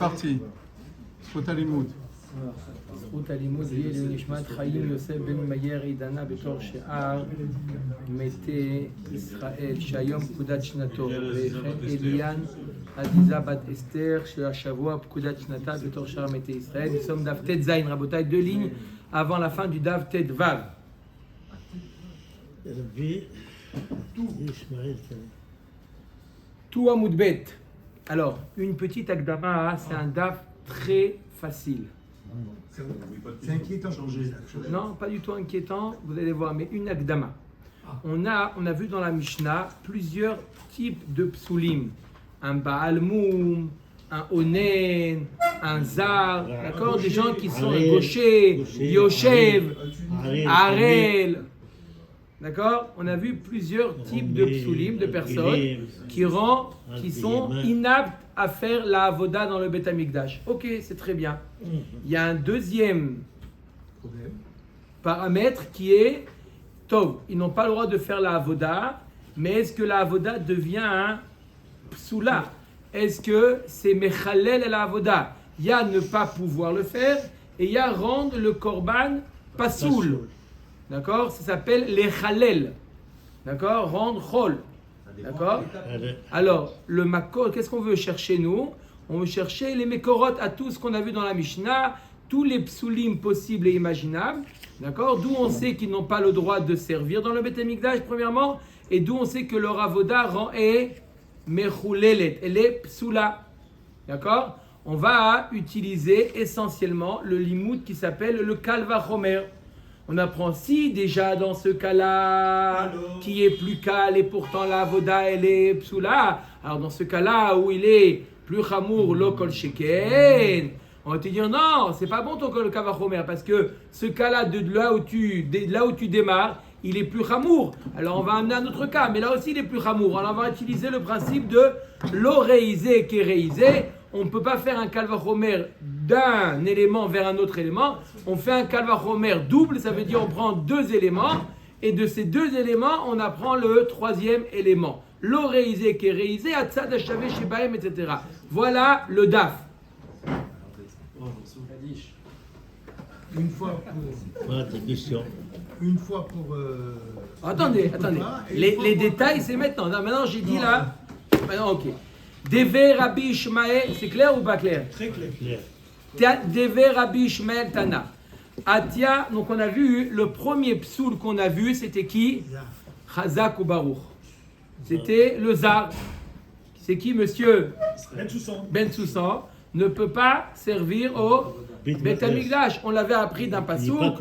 Parti. זכות הלימוד. זכות הלימוד יהיה לנשמת חיים יוסף בן מאיר עידנה בתור שאר מתי ישראל שהיום פקודת שנתו וכן אליאן עדיזה בת אסתר שהשבוע פקודת שנתה בתור שאר מתי ישראל. Nous sommes דף ט' ז' רבותיי, deux lignes avant la fin du דף ט' ו'. Tout Amoud Bet. Alors, une petite akdama, c'est un daf très facile. C'est inquiétant. Non, pas du tout inquiétant, vous allez voir, mais une akdama. On a vu dans la Mishnah plusieurs types de psulim. Un Baal Moum, un Onen, un Zar, d'accord? Des gens qui sont gauchers, Yoshev, Harel. D'accord? On a vu plusieurs types de psulim, de personnes qui sont inaptes à faire la avoda dans le Beth Amikdash. Ok, c'est très bien. Il y a un deuxième paramètre qui est Tov. Ils n'ont pas le droit de faire la avoda, mais est-ce que la avoda devient un psula? Est-ce que c'est mechalel la avoda? Il y a ne pas pouvoir le faire et il y a rendre le korban pasoul. D'accord? Ça s'appelle les chalel. D'accord? Rendre chol. D'accord? Alors, le makor, qu'est-ce qu'on veut chercher nous? On veut chercher les mekorot à tout ce qu'on a vu dans la Mishnah, tous les psulim possibles et imaginables. D'accord? D'où on sait qu'ils n'ont pas le droit de servir dans le Beth Amikdash, premièrement, et d'où on sait que leur avoda est mechulelet, elle est psula. D'accord? On va utiliser essentiellement le limoud qui s'appelle le Kal Vachomer. On apprend si déjà dans ce cas-là, qui est plus kal et pourtant la avoda elle est psula. Alors dans ce cas-là où il est plus chamour lo kol sheken, on va te dire non, c'est pas bon ton kol kavachomer parce que ce cas-là de là où tu démarres, il est plus chamour. Alors on va amener un autre cas, mais là aussi il est plus chamour. Alors on va utiliser le principe de l'oreisé qui est réisé. On ne peut pas faire un kalvachomer d'un élément vers un autre élément. On fait un kalvachomer double, ça veut dire on prend deux éléments et de ces deux éléments, on apprend le troisième élément. L'oreisé qui est réisé, atzad hashavé shebaim, etc. Voilà le daf. Une fois pour. Attendez. Les détails, c'est maintenant. Non, maintenant, j'ai dit là. Maintenant, ok. Deve Rabbi Ishmael, c'est clair ou pas clair? Très clair. Deve Rabbi Ishmael Tana. Atia, donc on a vu, le premier psoul qu'on a vu, c'était qui? Chazak ou Baruch. C'était le Zar. C'est qui, monsieur? Ben Soussan. Ne peut pas servir au Beth Amikdash. On l'avait appris d'un pasouk.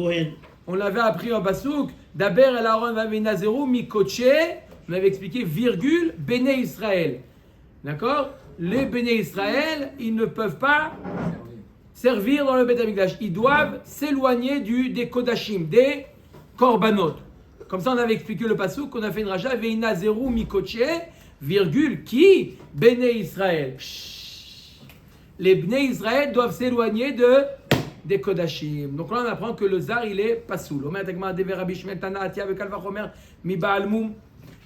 On l'avait appris en pasouk. Daber el Aaron v'Aminazeru mikoche. On avait expliqué virgule Béné Israël. D'accord? Les Béné Israël, ils ne peuvent pas servir dans le Beth Amikdash. Ils doivent s'éloigner des Kodashim, des Korbanot. Comme ça, on avait expliqué le pasouk, on a fait une raja, Veinazeru mikoche, virgule, qui? Béné Israël. Les Béné Israël doivent s'éloigner des Kodashim. Donc là, on apprend que le Zar, il est pasoul.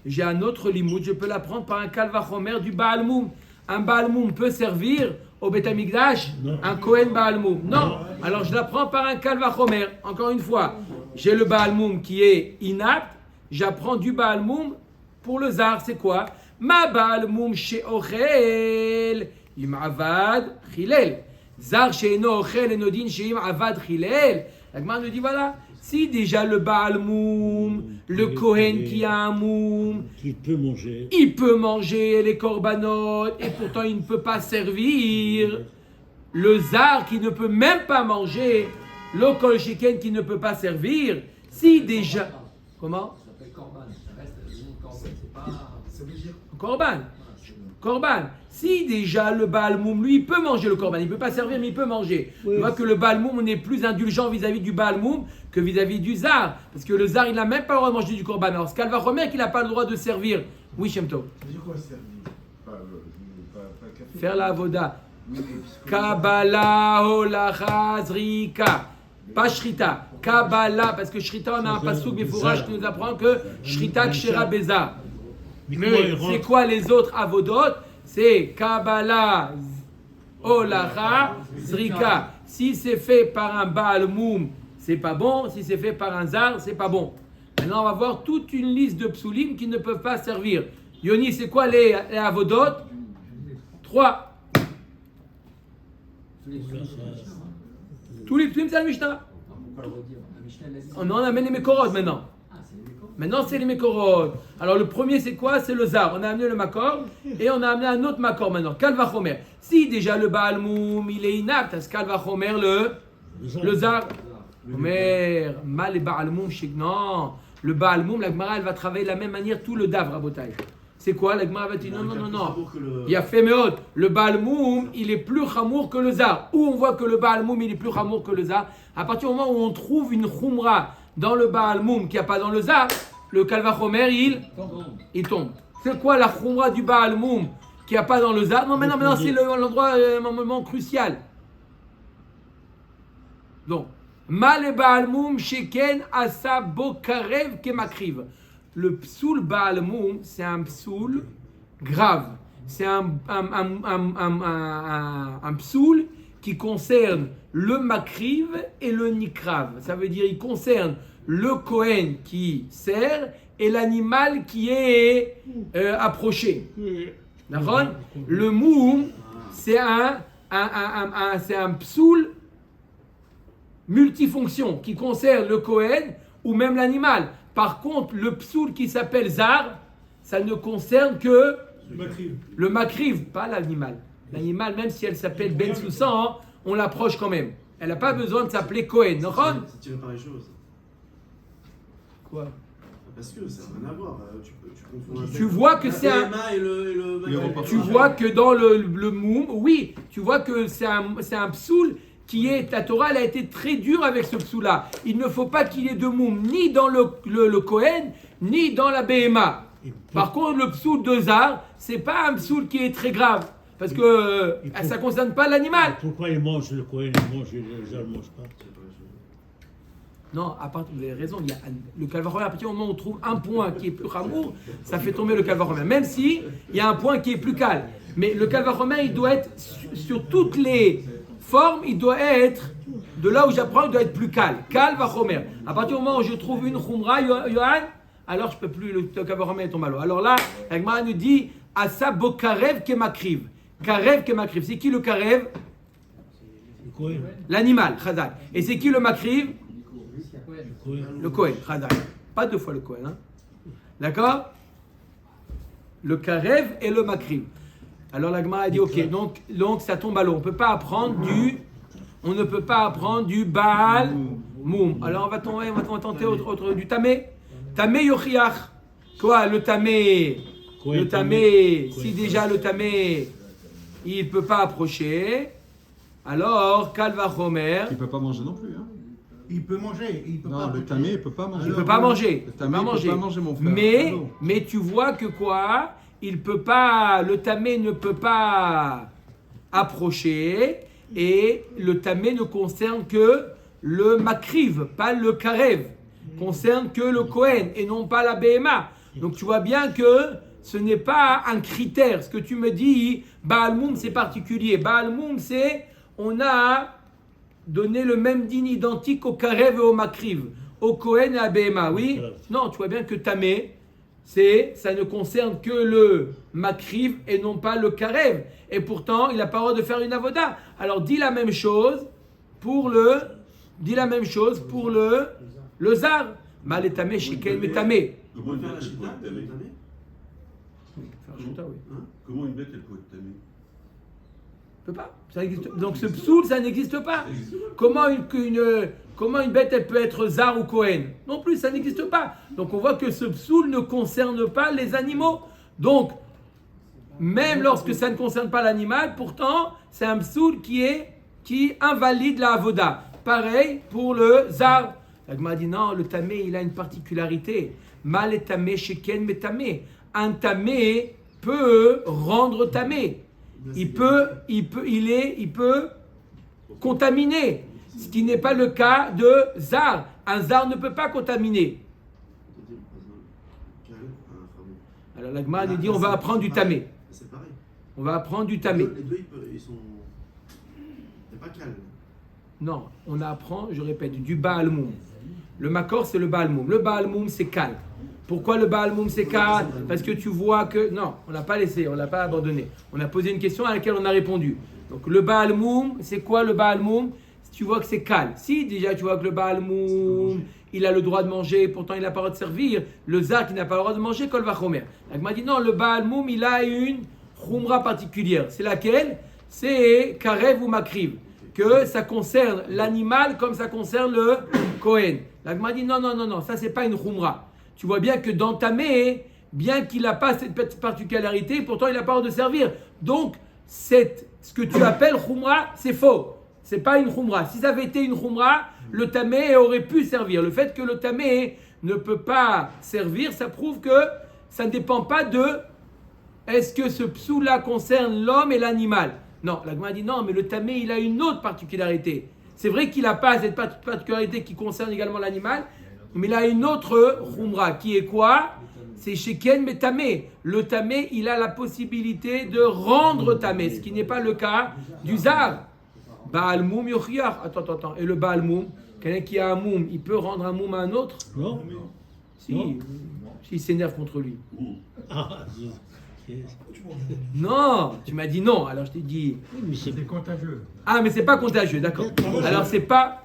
J'ai un autre limoud, je peux l'apprendre par un kalvachomer du Baal Moum. Un Baal Moum peut servir au Beth Amikdash? Un Kohen Baal Moum? Non. Alors je l'apprends par un kalvachomer. Encore une fois, j'ai le Baal Moum qui est inapte, j'apprends du Baal Moum pour le Zar. C'est quoi? Ma Baal Moum she'ochel im avad chilel. Zar she'eno ochel enodin she'im avad chilel. La Gemara nous dit voilà. Si déjà le Baal Moum, le Kohen qui a un Moum, il peut manger les korbanot et pourtant il ne peut pas servir. Le Zar qui ne peut même pas manger, le Kol Sheken qui ne peut pas servir. Si déjà... Comment? Ça s'appelle Korban. Ça reste le Korban, c'est pas... Ça veut dire Korban. Si déjà le Baal Moum, lui, il peut manger le Korban, il ne peut pas servir, mais il peut manger. On voit que le Baal Moum, on est plus indulgent vis-à-vis du Baal Moum que vis-à-vis du Zar. Parce que le Zar, il n'a même pas le droit de manger du Korban. Alors, ce qu'elle va remettre, qu'il n'a pas le droit de servir. Oui, Shemto. Ça veut dire quoi servir? Faire la avoda. Kabbalah holacha zrika. Pas shrita. Kabbalah, parce que shrita, on a un pasouk Mefourash qui nous apprend que shrita kshera beza. Mais c'est quoi les autres avodot? C'est Kabbalah Olacha Zrika. Si c'est fait par un Baal Moum, c'est pas bon. Si c'est fait par un Zar, c'est pas bon. Maintenant, on va voir toute une liste de psulim qui ne peuvent pas servir. Yoni, c'est quoi les avodot? 3. Tous les psulim, c'est la Mishnah. Pourquoi le redire? La Mishnah, elle a dit. On amène les Mekorot maintenant. Ah, c'est les mécos. Maintenant, c'est les Mekorot. Alors, le premier, c'est quoi? C'est le Zar. On a amené le Makor et on a amené un autre Makor maintenant. Kal Vachomer. Si déjà le Baal Moum, il est inapte, est-ce Kal Vachomer le Zar? Omer, mal et Baal Moum, non. Le Baal Moum, la Gemara, elle va travailler de la même manière tout le Dav, Rabotai. C'est quoi? La Gemara va dire non. Il a fait Meod. Le Baal Moum, il est plus chamour que le Zar. Où on voit que le Baal Moum, il est plus chamour que le Zar? À partir du moment où on trouve une Khumra dans le Baal Moum qu'il n'y a pas dans le Zar, le Kalvachomer, il tombe. C'est quoi la Khumra du Baal Moum qu'il n'y a pas dans le Zar? Non, maintenant c'est l'endroit, moment crucial. Donc, Mal et Baal Moum, Sheken, Asa, Bokarev, Kemakriv. Le psoul Baal Moum, c'est un psoul grave. C'est un psoul qui concerne le Makriv et le Nikrav. Ça veut dire il concerne le Kohen qui sert et l'animal qui est approché. D'accord? Le Moum, c'est un psoul multifonction qui concerne le Kohen ou même l'animal. Par contre, le psoul qui s'appelle Zar, ça ne concerne que le Makriv, pas l'animal. L'animal, même si elle s'appelle Ben Soussan, on l'approche quand même. Elle n'a pas besoin de s'appeler Kohen. C'est tiré par les choses. Quoi? Parce que ça n'a rien à voir. Tu confonds Tu vois que c'est un... PMA et le Tu vois que dans le Moum, oui, tu vois que c'est un psoul qui est, la Torah, elle a été très dure avec ce psoul-là. Il ne faut pas qu'il y ait de Moum, ni dans le Kohen, ni dans la BMA. Par contre, le psoul de Zar, c'est pas un psoul qui est très grave, parce que ça ne concerne pas l'animal. Pourquoi il mange le Kohen, il mange et les gens ne mangent pas? Non, à part, vous avez raison, il y a le calvaire, à partir du moment où on trouve un point qui est plus ramour, ça fait tomber le calvaire, même si il y a un point qui est plus calme. Mais le calvaire, il doit être sur toutes les formes, il doit être, de là où j'apprends, il doit être plus calme. Calvaire. À partir du moment où je trouve une khumra, Yohan, alors je ne peux plus, le calvaire tombe à l'eau. Alors là, la Gemara nous dit, Asa bokarev kemakriv. Karev kemakriv. C'est qui le karev? Le Kohen. L'animal, chazak. Et c'est qui le makriv? Le Kohen. Le Kohen, Chazak. Pas deux fois le Kohen. Hein? D'accord? Le Karev et le Makriv. Alors la Gemara a dit, ok, donc ça tombe à l'eau. On ne peut pas apprendre du Baal Moum. Alors on va tenter du Tamé. Tamé Yochiach. Quoi, le Tamé? Le Tamé, si déjà le Tamé, il ne peut pas approcher, alors Kalvachomer. Il ne peut pas manger non plus. Hein. Il peut manger. Il peut Non, pas le tamé, il ne peut pas manger. Il ne peut pas manger. Le tamé, il ne peut pas manger, mon frère. Mais tu vois que quoi? Il peut pas, le tamé ne peut pas approcher et le tamé ne concerne que le makriv, pas le karev. Concerne que le Kohen et non pas la BMA. Donc tu vois bien que ce n'est pas un critère. Ce que tu me dis, Baal Moum c'est particulier. Baal Moum c'est, on a donné le même din identique au Karev et au Makriv, au Kohen et à BMA, oui? Non, tu vois bien que Tamé, ça ne concerne que le Makriv et non pas le Karev. Et pourtant, il a pas le droit de faire une avoda. Alors, dis la même chose pour le Zar. Mal et Tamé, Shekel mais Tamé. Comment faire la chita, tamé? Comment une bête, elle peut être tamée? Peut pas. Ça existe. Donc ce psoul, ça n'existe pas. Comment une bête, elle peut être Zar ou Kohen? Non plus, ça n'existe pas. Donc on voit que ce psoul ne concerne pas les animaux. Donc, même lorsque ça ne concerne pas l'animal, pourtant, c'est un psoul qui invalide la avoda. Pareil pour le Zar. La Gemara dit non, le tamé, il a une particularité. Mal et tamé, sheken mais tamé. Un tamé peut rendre tamé. Il peut contaminer, ce qui n'est pas le cas de Zar. Un Zar ne peut pas contaminer. Alors la Gemara nous dit on va apprendre du tamé. C'est pareil. On va apprendre du tamé. Les deux, ils sont... pas calme. Non, on apprend, je répète, du Baal Moum. Le Makor, c'est le Baal Moum. Le Baal Moum, c'est calme. Pourquoi le Baal Moum, c'est calme? Parce que tu vois que... Non, on l'a pas laissé, on l'a pas abandonné. On a posé une question à laquelle on a répondu. Donc le Baal Moum, c'est quoi le Baal Moum? Tu vois que c'est calme. Si déjà tu vois que le Baal Moum, il a le droit de manger, pourtant il n'a pas le droit de servir, le Zar qui n'a pas le droit de manger, Kol Vachomer. Donc m'a dit non, le Baal Moum, il a une Khumra particulière. C'est laquelle? C'est Karev ou Makriv. Que ça concerne l'animal comme ça concerne le Kohen. Donc m'a dit non, ça c'est pas une Khumra. Tu vois bien que dans Tamé, bien qu'il n'a pas cette petite particularité, pourtant il n'a pas le droit de servir. Donc, ce que tu appelles Khumra, c'est faux. C'est pas une Khumra. Si ça avait été une Khumra, le Tamé aurait pu servir. Le fait que le Tamé ne peut pas servir, ça prouve que ça ne dépend pas de est-ce que ce psou-là concerne l'homme et l'animal. Non, la Gemara dit non, mais le Tamé, il a une autre particularité. C'est vrai qu'il n'a pas cette particularité qui concerne également l'animal, mais il a une autre Khumra qui est quoi? C'est Sheken mais Tamé. Le Tamé, il a la possibilité de rendre Tamé, ce qui n'est pas le cas du Zar. Baal Moum Yochiach. Attends. Et le Baal Moum, quelqu'un qui a un Moum, il peut rendre un Moum à un autre? Non. Si. Non. S'il s'énerve contre lui. Ah, Non, tu m'as dit non, alors je t'ai dit. oui, mais c'est C'est contagieux. Ah, mais c'est pas contagieux, d'accord. Alors c'est pas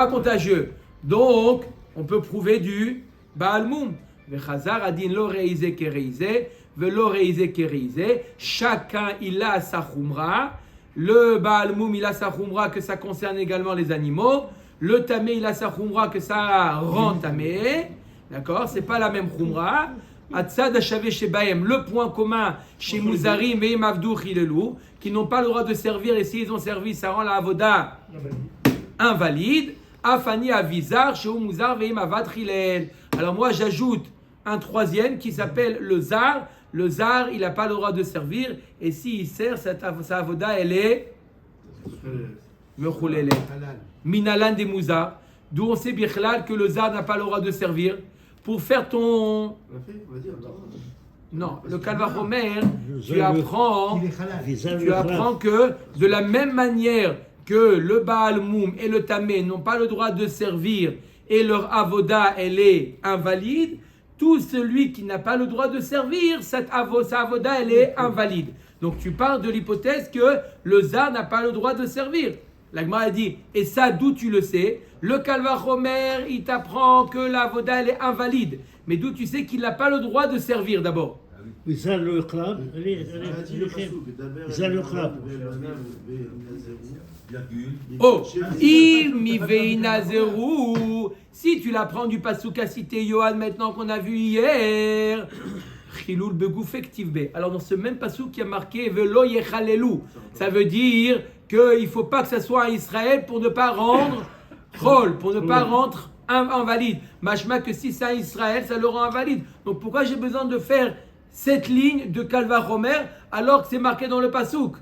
contagieux. Donc, on peut prouver du Baal Moum. Vechazar adin lo reizé kereizé, velo reizé kereizé. Chacun il a sa Khumra. Le Baal Moum il a sa Khumra que ça concerne également les animaux. Le Tamé il a sa Khumra que ça rend Tamé. D'accord, c'est pas la même Khumra. Atzad Hashavé chez Bahem, le point commun chez Mouzarim et Mavdou Chilelou, qui n'ont pas le droit de servir, et s'ils ont servi, ça rend la Avoda invalide. Afani Avizar, chez Mouzar Veim Avad Chilel. Alors moi j'ajoute un troisième qui s'appelle le Zar. Le Zar, il n'a pas le droit de servir, et s'il sert, sa Avoda, elle est Mechulele. Minalan des Mouzar. D'où on sait Bichlal que le Zar n'a pas le droit de servir. Pour faire ton... Non, le Kalvachomer, tu apprends que de la même manière que le Baal Moum et le Tamé n'ont pas le droit de servir et leur avoda, elle est invalide, tout celui qui n'a pas le droit de servir, sa avoda, elle est invalide. Donc tu parles de l'hypothèse que le Zar n'a pas le droit de servir. La Gemara a dit, et ça d'où tu le sais? Le Kalvachomer, il t'apprend que la avoda elle est invalide. Mais d'où tu sais qu'il n'a pas le droit de servir d'abord? ça le crabe. Ça le crabe. Oh, il mi veinazeru. Si tu l'apprends du passouk qu'a cité Yohan maintenant qu'on a vu hier. Chiloul begouf ektivbe. Alors dans ce même passouk qui a marqué velo yechalelu, ça veut dire qu'il ne faut pas que ça soit un Israël pour ne pas rendre chol, pour ne pas rendre invalide. Mashma que si c'est un Israël, ça le rend invalide. Donc pourquoi j'ai besoin de faire cette ligne de Kalvachomer alors que c'est marqué dans le passouk?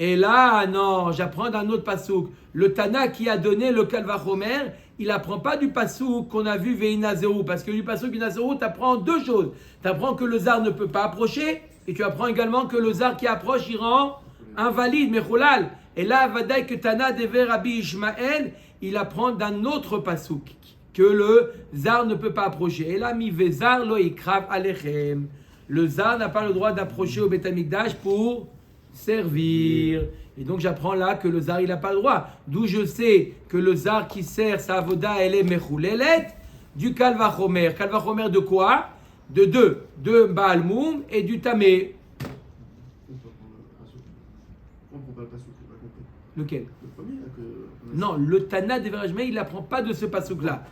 Et là, non, j'apprends d'un autre passouk. Le Tana qui a donné le Kalvachomer, il n'apprend pas du passouk qu'on a vu Veinazeru, parce que du passouk Veinazeru, tu apprends deux choses. Tu apprends que le Zar ne peut pas approcher, et tu apprends également que le Zar qui approche, il rend invalide, Mechulal. Et là, Vadaï que Tana dever Rabbi Ishmael, il apprend d'un autre passouk, que le Zar ne peut pas approcher. Et là, mi vezar lo ikrav alechem. Le Zar n'a pas le droit d'approcher au Beth Amikdash pour servir. Et donc j'apprends là que le Zar il n'a pas le droit. D'où je sais que le Zar qui sert sa avoda elle est mechulelet du Kalvachomer. Kalvachomer de quoi? De deux. De Baal Moum et du Tamé. Lequel? Le premier là que... Non, le Tana de Verajme il n'apprend pas de ce passouk là.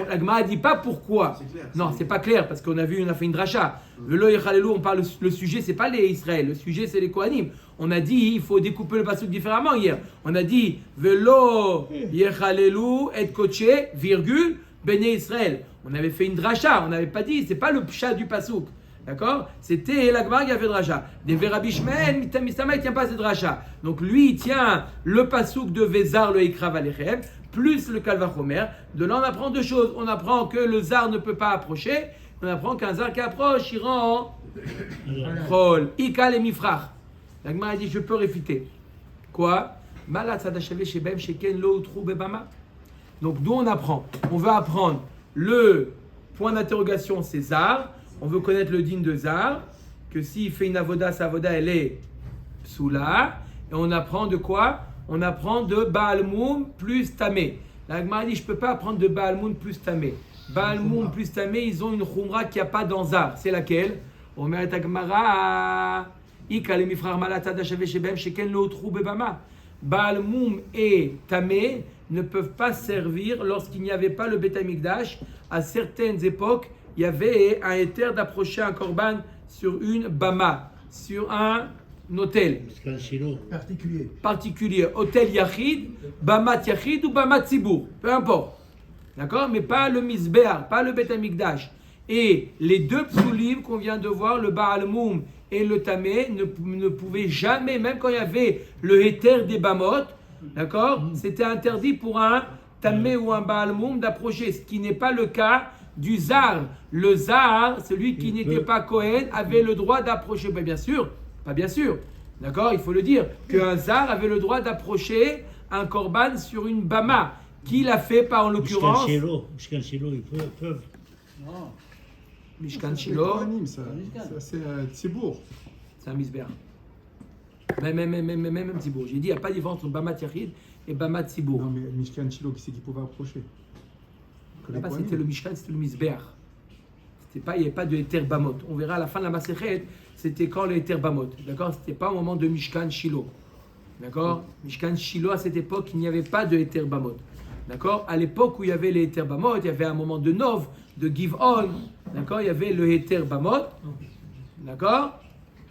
La Gemara ne dit pas pourquoi. C'est clair, non, c'est pas clair parce qu'on a fait une dracha. Velo yechalelu, on parle le sujet, c'est pas les Israël, le sujet c'est les Kohanim. On a dit il faut découper le passouk différemment hier. On a dit velo yechalelu et koché virgule Béné Israël. On avait fait une dracha, on n'avait pas dit c'est pas le pshat du passouk. D'accord? C'était la Gemara qui a fait dracha. Des Rabbi Ishmael, Mitama il tient pas cette dracha. Donc lui il tient le passouk de Vezar le Ikrav Alechem plus le Kalvachomer. De là, on apprend deux choses. On apprend que le Zar ne peut pas approcher. On apprend qu'un Zar qui approche, il rend Chol. Ikal et Mifrach. La Gemara dit, je peux réfuter. Quoi? Malat sadashave shebem sheken lo utru bebama. Donc d'où on apprend? On veut apprendre le point d'interrogation, c'est Zar. On veut connaître le din de Zar, que s'il fait une avoda, sa avoda elle est psoula. Et on apprend de quoi? On apprend de Baal Moum plus Tamé. La Gemara dit, je ne peux pas apprendre de Baal Moum plus Tamé. Baal Moum plus Tamé, ils ont une khumra qu'il n'y a pas dans Zar. C'est laquelle? Omer et Gemara, Ika le mifrar malat sadashave shebem sheken lo utru bebama. Baal Moum et Tamé ne peuvent pas servir lorsqu'il n'y avait pas le Beth Amikdash. À certaines époques, il y avait un éther d'approcher un korban sur une bama, sur un hôtel particulier, hôtel Yachid, Bamat Yachid ou Bamat Tzibour, peu importe. D'accord? Mais pas le Mizbeach, pas le Beth Amikdash. Et les deux psulim qu'on vient de voir, le Baal Moum et le Tamé, ne pouvaient jamais, même quand il y avait le Héter des Bamot, d'accord? C'était interdit pour un Tamé ou un Baal Moum d'approcher, ce qui n'est pas le cas du Zar. Le Zar, celui qui n'était pas Kohen, avait le droit d'approcher. Mais bien sûr, pas bien sûr, d'accord? Il faut le dire, qu'un Zar avait le droit d'approcher un Korban sur une Bama. Qui l'a fait pas en l'occurrence? Mishkan Shilo, ils peuvent. Non. Mishkan C'est Shilo, Kohanim, ça. C'est Tzibour. c'est un misber. Même Tzibour. J'ai dit, il n'y a pas de différence entre Bamat Yachid et Bamat Tzibour. Non, mais Mishkan Shilo, qui c'est qui pouvait approcher? Que les Là-bas, Kohanim. c'était le Mishkan, c'était le misber. Il n'y avait pas de Héter Bamot. On verra à la fin de la Masechet, c'était quand le Héter Bamot. D'accord? C'était pas au moment de Mishkan Shilo. D'accord? Mishkan Shilo, à cette époque, il n'y avait pas de Héter Bamot. D'accord? À l'époque où il y avait les Héter Bamot, il y avait un moment de Nov, de Give-On. D'accord? Il y avait le Héter Bamot. D'accord?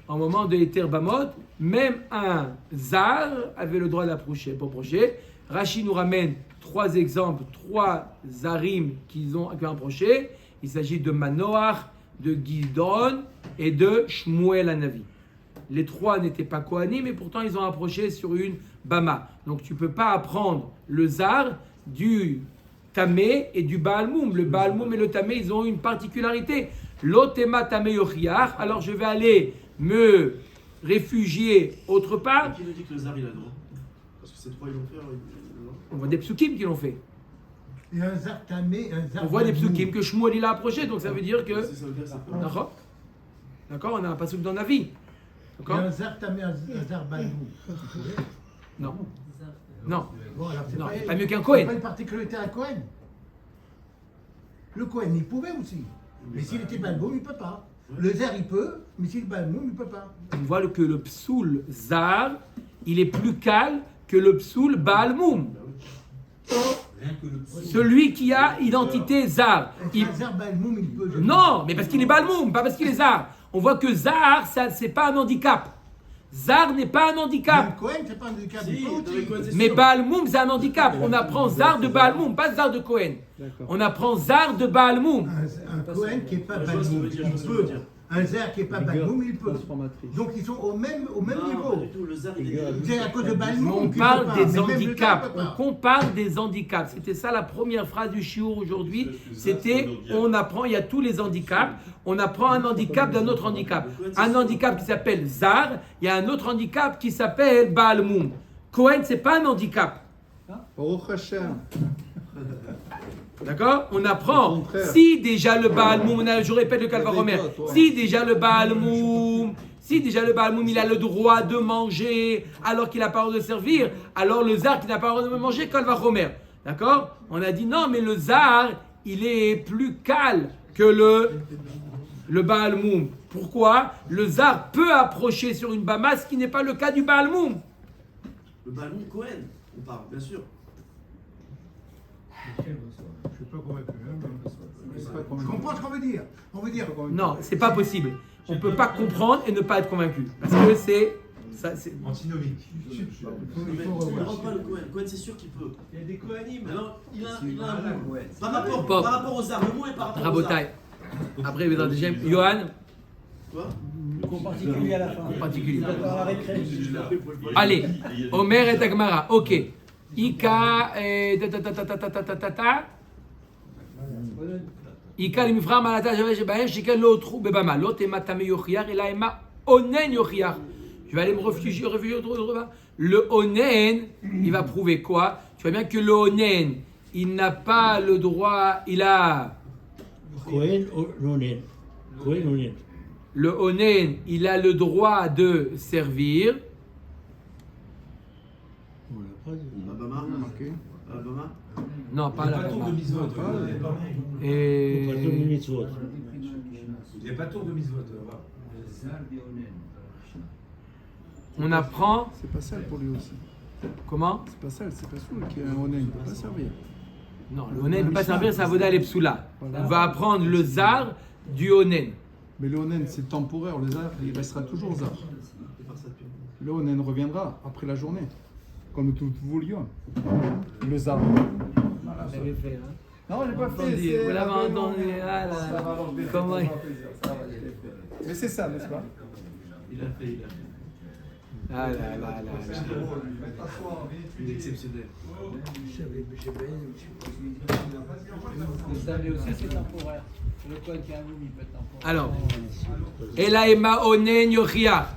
En moment de Héter Bamot, même un Zar avait le droit d'approcher. Pour approcher, Rashi nous ramène 3 exemples, 3 Zarim qui ont approché. Il s'agit de Manoach, de Gidon et de Shmuel Hanavi. Les 3 n'étaient pas Kohanim, mais pourtant ils ont approché sur une Bama. Donc tu ne peux pas apprendre le Zar du Tamé et du Baal Moum. Le Baal Moum et le Tamé, ils ont une particularité. L'Otema Tamé Yochiach. Alors je vais aller me réfugier autre part. Qui nous dit que le Zar il a le droit? Parce que ces 3 ils l'ont fait, alors On voit des psukim qui l'ont fait. Et un Zar Tamé, un Zar On voit des Balmoum. psukim que Shmuel il a approché, donc ça veut dire que. C'est ça le cas, c'est pas. D'accord? D'accord, on a un pasuk dans la vie. Et D'accord? un Zar Tamé, un Zar Balmoum. Non. Non. Bon, alors c'est Non, pas, pas mieux qu'un c'est Kohen. pas une particularité à Cohen. Le Cohen, il pouvait aussi. Mais s'il était Balmoum, il ne peut pas. Le Zar, il peut, mais s'il est Balmoum, il ne peut pas. On voit que le psoul Zar, il est plus calme que le psoul Baal Moum. Celui qui a identité Zar. Et un Zar Balmoum, il peut. Non, mais parce qu'il est Baal Moum, pas parce qu'il est Zar. On voit que Zar, ça, c'est pas un handicap. Zar n'est pas un Mais un handicap. Cohen, c'est pas un handicap. Si, il peut dans les aussi. Kohen, c'est Mais sûr. Baal Moum, c'est un handicap. On apprend Zar de Baal Moum, pas Zar de Cohen. On apprend Zar de Baal Moum. Un Cohen qui n'est pas Je vois ce que Balmoum, veut dire, il je vois ce que veut peut. dire. Un Zar qui n'est pas Balmoum, il peut. Transformatrice. Donc ils sont au même Non, niveau. pas du tout. Le Zar il est. C'est à cause de Mais Balmoum on qu'il parle peut pas, des mais même le handicaps. Zar peut On pas. compare des handicaps. C'était ça la première phrase du shiur aujourd'hui. C'était on apprend, il y a tous les handicaps. On apprend un handicap d'un autre handicap. Un handicap qui s'appelle Zar. Il y a un autre handicap qui s'appelle Baal Moum. Cohen, c'est pas un handicap. Baruch Hashem. D'accord? On Au apprend. contraire. Si déjà le Baal Moum, je répète le Calva Romer. Avec toi, toi. Si déjà le Baal Moum, il a le droit de manger alors qu'il n'a pas le droit de servir, alors le Zar qui n'a pas le droit de manger, Calva Romer. D'accord? On a dit non, mais le Zar, il est plus calme que le Baal Moum. Pourquoi? Le Zar peut approcher sur une Bama, ce qui n'est pas le cas du Baal Moum. Le Balmoum Cohen, on parle, bien sûr. Je ne suis pas convaincu. hein. C'est pas Je convaincu. comprends ce qu'on veut dire. On veut dire. Non, c'est pas possible. On ne peut pas comprendre et ne pas être convaincu. Parce que c'est. Ça, c'est... Antinomique. Il Mais faut tu ne revoir. rentres pas le Cohen. Cohen, c'est sûr qu'il peut. Il y a des Kohanim. Alors, il a un Voilà, mot. ouais. Pop. Par rapport aux armes, le mot est par rapport aux armes. Rabotai. Après, il y a un deuxième. Johan, Quoi? Cours particulier à la fin. particulier. D'accord, à la récré. Allez, Omer et Agmara. Ok. Ika. Ika limifra malata javesh bahem shikel lo trou bebama. Lot ema tame yochiar ela ema onen yochiar. Je vais aller me réfugier autre part. Le onen, il va prouver quoi? Tu vois bien que le onen, il n'a pas le droit, il a... Cohen Onen. Cohen Onen. Le onen, il a le droit de servir. On l'a pas dit. Alabama. Ok. Alabama. Non, pas la Au pardon de Et... mitzvot. Il n'y a pas tour de mitzvot. On apprend... C'est pas sale pour lui aussi. Comment? C'est pas sale, c'est pas soul qui est un honnête, il ne peut pas servir. Non, le onen ne peut pas servir, ça vaut d'aller psoula. Voilà. On va apprendre le zar du onen. Mais le onen, c'est temporaire, le zar, il restera toujours zar. Le onen reviendra après la journée, comme tout vous lions. Le zar. Voilà. Vous l'avez fait, hein? Non, je l'ai pas Entendu, fait. vous l'avez entendu, ah là là. Comment il- Mais c'est ça, n'est-ce pas? Il a fait. Ah là là là là. Il est exceptionnel. Vous savez aussi, c'est temporaire. Le code qui a un boom, il peut être temporaire. Alors, Elaïma onen yochia.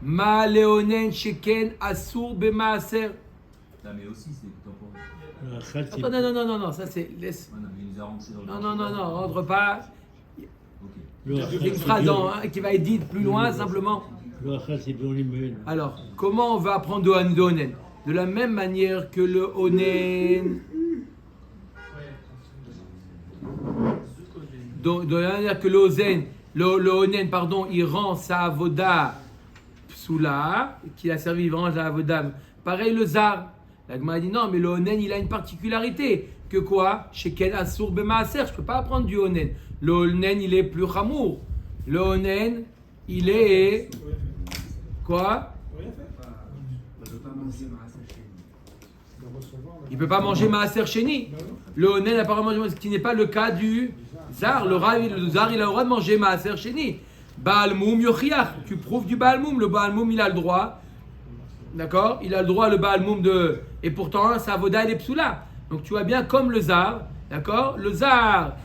Ma leonen sheken asur bemaaser. Non, mais aussi, c'est temporaire. La Chal, c'est- Attends, non, ça c'est. Laisse. Ouais, non, mais il nous a rentré dans le. Non, rentre pas. Ok. Le Il y a Chal, une phrase qui va être dite plus loin, simplement. Le Chal, c'est Béonim Mehen. Alors, comment on va apprendre de onen? De la même manière que le onen. De la manière que le onen, pardon, il rend sa avoda psoula, qu'il a servi, il rend sa avoda. Pareil le zar. La Gemara dit non, mais le onen, il a une particularité. Que quoi? Chez Ken Asur Bemaaser, je ne peux pas apprendre du onen. Le onen, il est plus chamour. Le onen, il est. Quoi? Il ne peut pas manger Maaser Sheni. Le onen n'a pas manger, ce qui n'est pas le cas du zar. Le zar, il a le droit de manger Maaser Sheni. Baal Moum Yochiach. Tu prouves du Baal Moum. Le Baal Moum, il a le droit. D'accord? Il a le droit, le Baal Moum, de. Et pourtant, sa avoda, elle est psoula. Donc tu vois bien, comme le zar. D'accord? Le zar,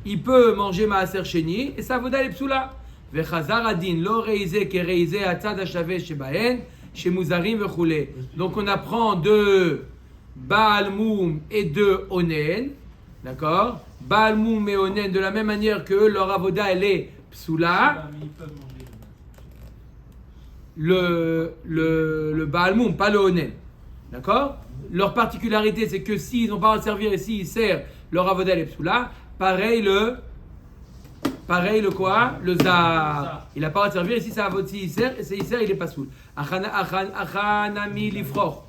il peut manger Maaser Sheni. Et sa avoda, elle est psoula. Vechazar adin, lo reize ke reize atzad hashave shebahen, shemuzarim vechule. Donc on apprend de Baal Moum et de Onen. D'accord? Baal Moum et Onen, de la même manière que leur avoda, elle est psoula. Le Baal Moum, pas le Onen. D'accord? Leur particularité, c'est que s'ils n'ont pas à servir et s'ils servent, leur avoda, elle est psoula. Pareil le quoi? Le zar. Il n'a pas à servir ici, ça va s'il sert, et s'il sert, il est pas soul. Achanami lifroch.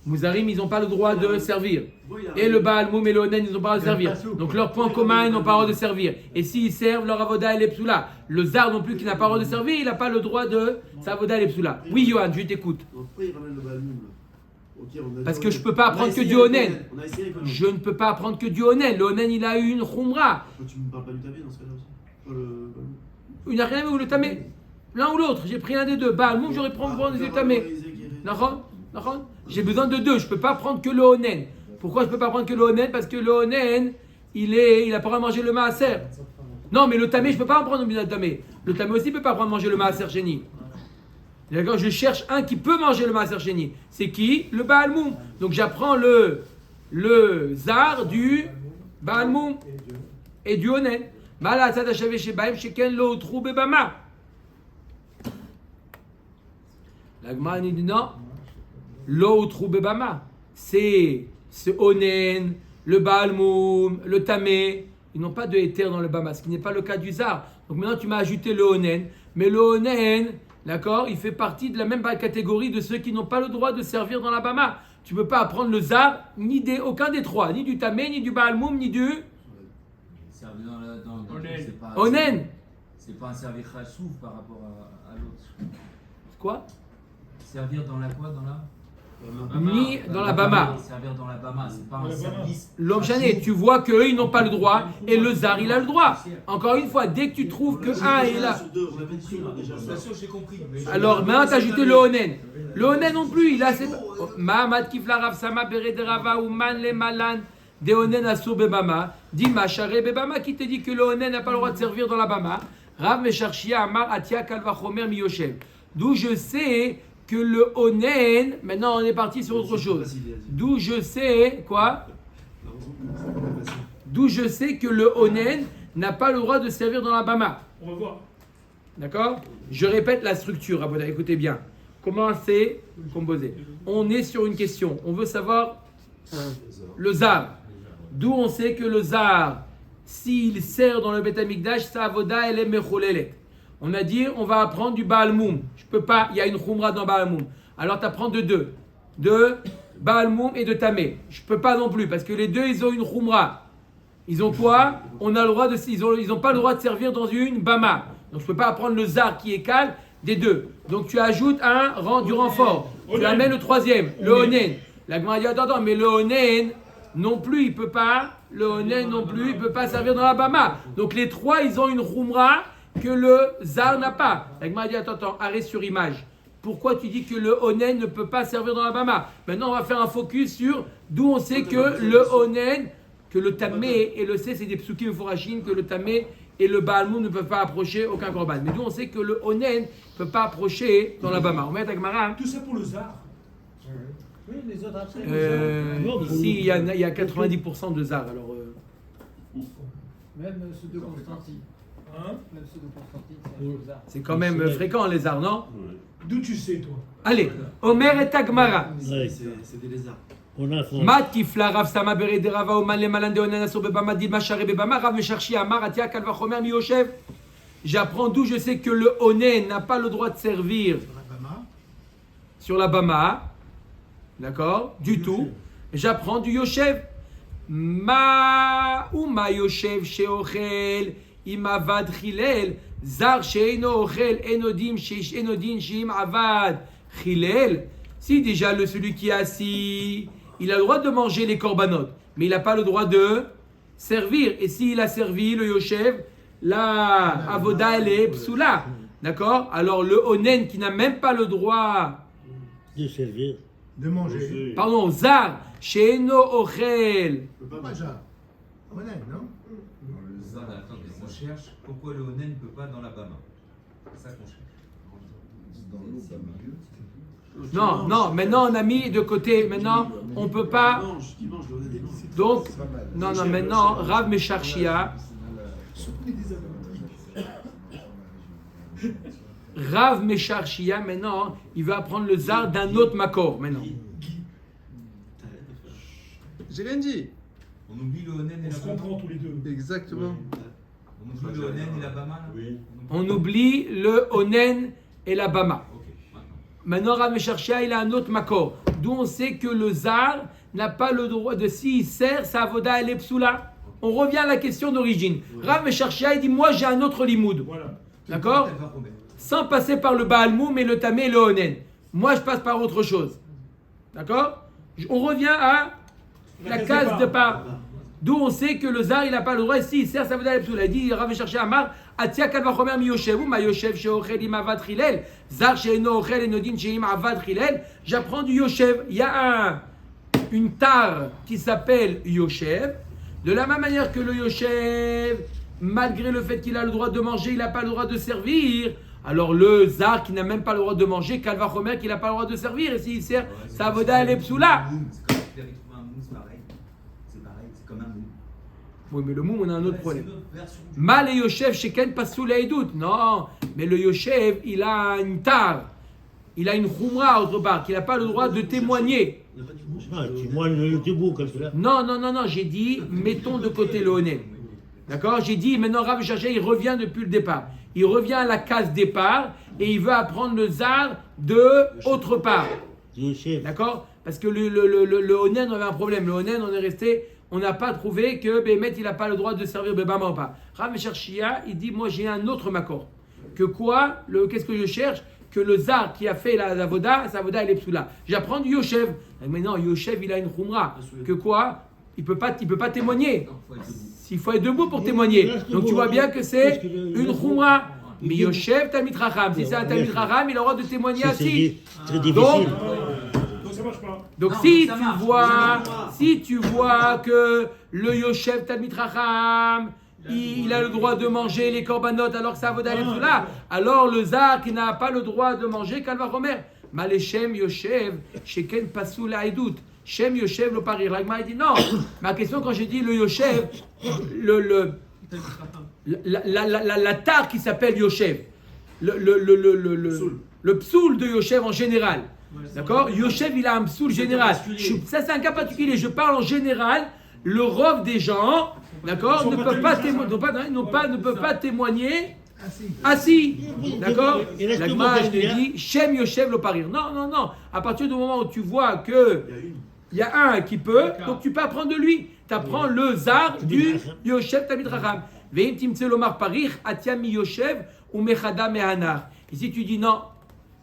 Mouzarim, ils n'ont pas le droit de servir. Et le Baal Moum et le Onen, ils n'ont pas le droit de servir. Donc leur point commun, ils n'ont pas le droit de servir. Et s'ils servent, leur avoda, elle est psoula. Le zar non plus, qui n'a pas le droit de servir, il n'a pas le droit de. Sa avoda, elle est psoula. Oui, Johan, je t'écoute. Pourquoi il ramène le Balmoum là? Ok, on a Parce dit que je Onen. peux pas On a apprendre que essayé du avec Onen. On a essayé avec Onen. Je ne peux pas apprendre que du Onen. Le Onen, il a eu une khumra. Pourquoi tu me parles pas du Tabé dans ce cas-là aussi? Pas le Balmoum. Il n'y a rien à voir le tamé. L'un ou l'autre. J'ai pris un des deux. Baal Moum, j'aurais pris des tamé. D'accord? J'ai besoin de deux. Je ne peux pas prendre que le Onen. Pourquoi je ne peux pas prendre que le Onen? Parce que le Onen, il n'a pas le droit de manger le Maaser. Non, mais le tamé, je ne peux pas en prendre le tamé. Le tamé aussi ne peut pas prendre manger le Maaser Sheni. D'accord? Je cherche un qui peut manger le Maaser Sheni. C'est qui? Le Baal Moum. Donc j'apprends le zar du Baal Moum et du Onen. Mala tzad hashaveh shebahem sheken lo utru bebama. La Gemara nous dit non. Lo utru bebama. C'est ce Onen, le Baal Moum, le Tamé. Ils n'ont pas de éther dans le Bama, ce qui n'est pas le cas du Zar. Donc maintenant tu m'as ajouté le Onen. Mais le Onen, d'accord, il fait partie de la même catégorie de ceux qui n'ont pas le droit de servir dans la Bama. Tu ne peux pas apprendre le Zar, aucun des trois, ni du Tamé, ni du Baal Moum, ni du Servir dans c'est pas. Onen. C'est pas un servir chasouf par rapport à l'autre. Quoi? Servir dans la quoi? Dans la. Ni dans la Bama. Servir dans la Bama, c'est pas un service. L'homme chané, tu vois qu'eux, ils n'ont pas le droit, et le Zar, il a le droit. Encore une fois, dès que tu trouves que un est là. Sur deux, on avait dit là déjà. Bien sûr, j'ai compris. Alors maintenant, tu as ajouté le Onen. Le Onen non plus, il a cette. Mahamad Kifla Rav Sama Bere de Rava Ouman Le Malan de Onen Asur Bebama. Dima Share Bebama qui te dit que le Onen n'a pas le droit de servir dans la Bama. Rav Mesharchia Amar Atia Kalvachomer Miyoshev. D'où je sais que le onen, maintenant on est parti sur autre chose. D'où je sais, quoi? D'où je sais que le onen n'a pas le droit de servir dans la bama. On va voir. D'accord? Je répète la structure, Aboda, écoutez bien. Comment c'est composé? On est sur une question. On veut savoir le zar. D'où on sait que le zar, s'il sert dans le Beth Amikdash, sa avoda, elle est mecholelet. On a dit, on va apprendre du Baal Moum. Je peux pas, il y a une khumra dans Baal Moum. Alors tu apprends de deux. De Baal Moum et de Tamé. Je peux pas non plus, parce que les deux, ils ont une khumra. Ils ont quoi? On a le droit de, ils ont pas le droit de servir dans une bama. Donc je peux pas apprendre le zar qui est calme des deux. Donc tu ajoutes du renfort. Tu amènes le troisième, le onen. La Gemara dit attends, mais le onen non plus, il peut pas. Le onen non plus, il peut pas servir dans la bama. Donc les trois, ils ont une khumra que le zar n'a pas. La Gemara dit attends, arrête sur image. Pourquoi tu dis que le onen ne peut pas servir dans la bama? Maintenant, on va faire un focus sur d'où on sait que le onen, que le tamé et le c, c'est des psukim forachim, que le tamé et le Baal Moum ne peuvent pas approcher aucun korban. Mais d'où on sait que le onen ne peut pas approcher dans la bama. On met avec Gemara. Tout ça pour le zar. Oui, les autres après. Ici, il y a 90% de zar. Alors, Même ceux de Constantine. Hein? Même ceux de Constantine, c'est un bizarre. c'est quand même fréquent les zars, non? D'où tu sais, toi? Allez, Omer et Agmara. Ouais. C'est des lézards. On a fond. Mat kifla Rav Sama Bere de Rava Oman le Malan de Onan Asur Bebama Did Machare Bebama Rav Mesharchi Amar Atia Kalva Chomer Miyoshev. J'apprends d'où je sais que le onen n'a pas le droit de servir sur la bama. D'accord? Du tout. J'apprends du Yoshev. Ma ou ma Yoshev sheochel imavad chilel zar sheino ochel enodim sheish enodin sheim avad chilel. Si déjà celui qui est assis, il a le droit de manger les korbanot, mais il n'a pas le droit de servir. Et s'il a servi le Yoshev, la avoda elle est psoula. D'accord? Alors le onen qui n'a même pas le droit De servir. De manger. pardon, zar, sheino ochel. Pas ça. Honnête, non? Le zar, attendez, on cherche pourquoi le onen ne peut pas dans la bama. C'est ça qu'on cherche. Non, non, maintenant on a mis de côté, maintenant on peut pas. Qui mange le onen. Donc, non, non, maintenant, Rav Mesharchia, Rav Mesharchia, maintenant, il va apprendre le zar d'un autre makor, maintenant. J'ai rien dit. On oublie le onen et On la se bama. comprend tous les deux. Exactement. On oublie le onen et la bama là. Oui. On oublie le onen et la bama. Ok, maintenant. Maintenant, Rav Mesharchia, il a un autre makor, d'où on sait que le zar n'a pas le droit de, s'il sert, sa avoda elle est psoula. On revient à la question d'origine. Rav Mesharchia, il dit, moi j'ai un autre limoud. Voilà. D'accord? Elle va remettre. Sans passer par le Baal Moum et le Tamé et le Onen. Moi, je passe par autre chose. D'accord? On revient à la case de part. D'où on sait que le Zar, il n'a pas le droit. Et si, il sert, ça veut dire il a dit, Rav chercher Amar, Atia Kalvachomer Miyoshev, ou Mayoshev Sheochel im Avad Chilel, Zar Sheino Ochel Enodin Sheim Avad Chilel. J'apprends du Yoshev. Il y a une tare qui s'appelle Yoshev. De la même manière que le Yoshev, malgré le fait qu'il a le droit de manger, il n'a pas le droit de servir. Alors le Zar qui n'a même pas le droit de manger, Kalvachomer qui n'a pas le droit de servir. Et s'il sert, sa avoda elle est psoula. C'est comme si tu avais trouvé un mousse pareil. C'est pareil, c'est comme un mousse. Oui, mais le moum, on a un autre problème. C'est une autre version. Mal et Yoshev, Sheken Pasoul et doute. Non, mais le Yoshev, il a une tare. Il a une khumra autre part, qu'il n'a pas le droit de témoigner. Ah, tu moines le debout comme cela. Non, non, non, non, j'ai dit, mettons de côté le honnête. D'accord? J'ai dit, maintenant Rav Cherché, il revient depuis le départ. Il revient à la case départ et il veut apprendre le zar de autre part. Le chef. D'accord? Parce que le Onen, on avait un problème. Le Onen, on est resté, on n'a pas trouvé que Bémet, il n'a pas le droit de servir Bébama ou pas. Rav Cherchia, il dit, moi j'ai un autre makor. Que quoi? Qu'est-ce que je cherche? Que le zar qui a fait la voda, sa voda elle est psoula. J'apprends du Yoshev. Mais non, Yoshev, il a une khumra. Que quoi? Il peut pas témoigner. Il faut être debout pour témoigner. Donc tu vois bien que c'est une khumra. Mais Yoshev, Talmid Chacham. Si c'est un Talmid Chacham, il a le droit de témoigner assis. Très difficile. Donc ça marche pas. Donc Non, si ça tu vois que le Yoshev Talmid Chacham, il a le droit de manger les korbanot alors que sa avoda est psoula. Alors le zar qui n'a pas le droit de manger, kalva romer. Maleshem Yoshev, Sheken Pasoul Aïdout. Shem Yoshev le parir. L'agma dit non. Ma question quand j'ai dit le Yoshev, la tare qui s'appelle Yoshev, le psoul de Yoshev en général. D'accord? Yoshev il a un psoul général. Ça c'est un cas particulier. Je parle en général. Le rov des gens, d'accord, ne peuvent pas témoigner assis. D'accord? La Gemara, je te dis, Shem Yoshev lo parir. Non. À partir du moment où tu vois que il y a un qui peut, donc tu peux apprendre de lui. Tu apprends le zar du Yoshev Tamid Racham. Veim timtse lomar parir, atia mi Yoshev ou mechada mehanar. Et si tu dis non,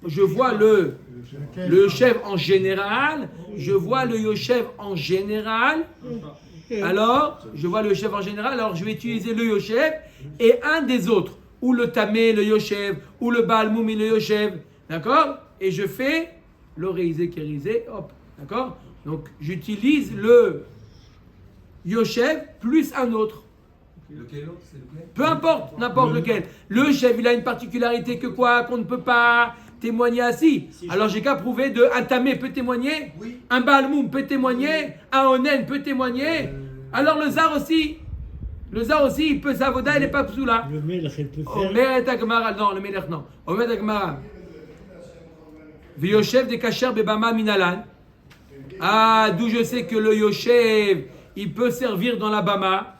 je vois le Yoshev en général, alors je vois le Yoshev en général, alors je vais utiliser le Yoshev et un des autres, ou le Tamé, le Yoshev, ou le Baal Moumi, le Yoshev, d'accord? Et je fais le Réisé, Kérisé, hop, d'accord? Donc j'utilise le Yoshev plus un autre. Lequel autre? C'est lequel? Peu importe, n'importe lequel. Le Yoshev, il a une particularité que quoi? Qu'on ne peut pas témoigner assis. Alors j'ai qu'à prouver un Tamé peut témoigner, un Baal Moum peut témoigner, un Onen peut témoigner. Alors le Zar aussi, il peut s'avoda, il n'est pas psoula. Le Melech, il peut faire. Omer Agmara, non, le Melech non. Omer Agmara. V'yoshev de kasher bebama minalan. Ah, d'où je sais que le Yoshev, il peut servir dans la bama.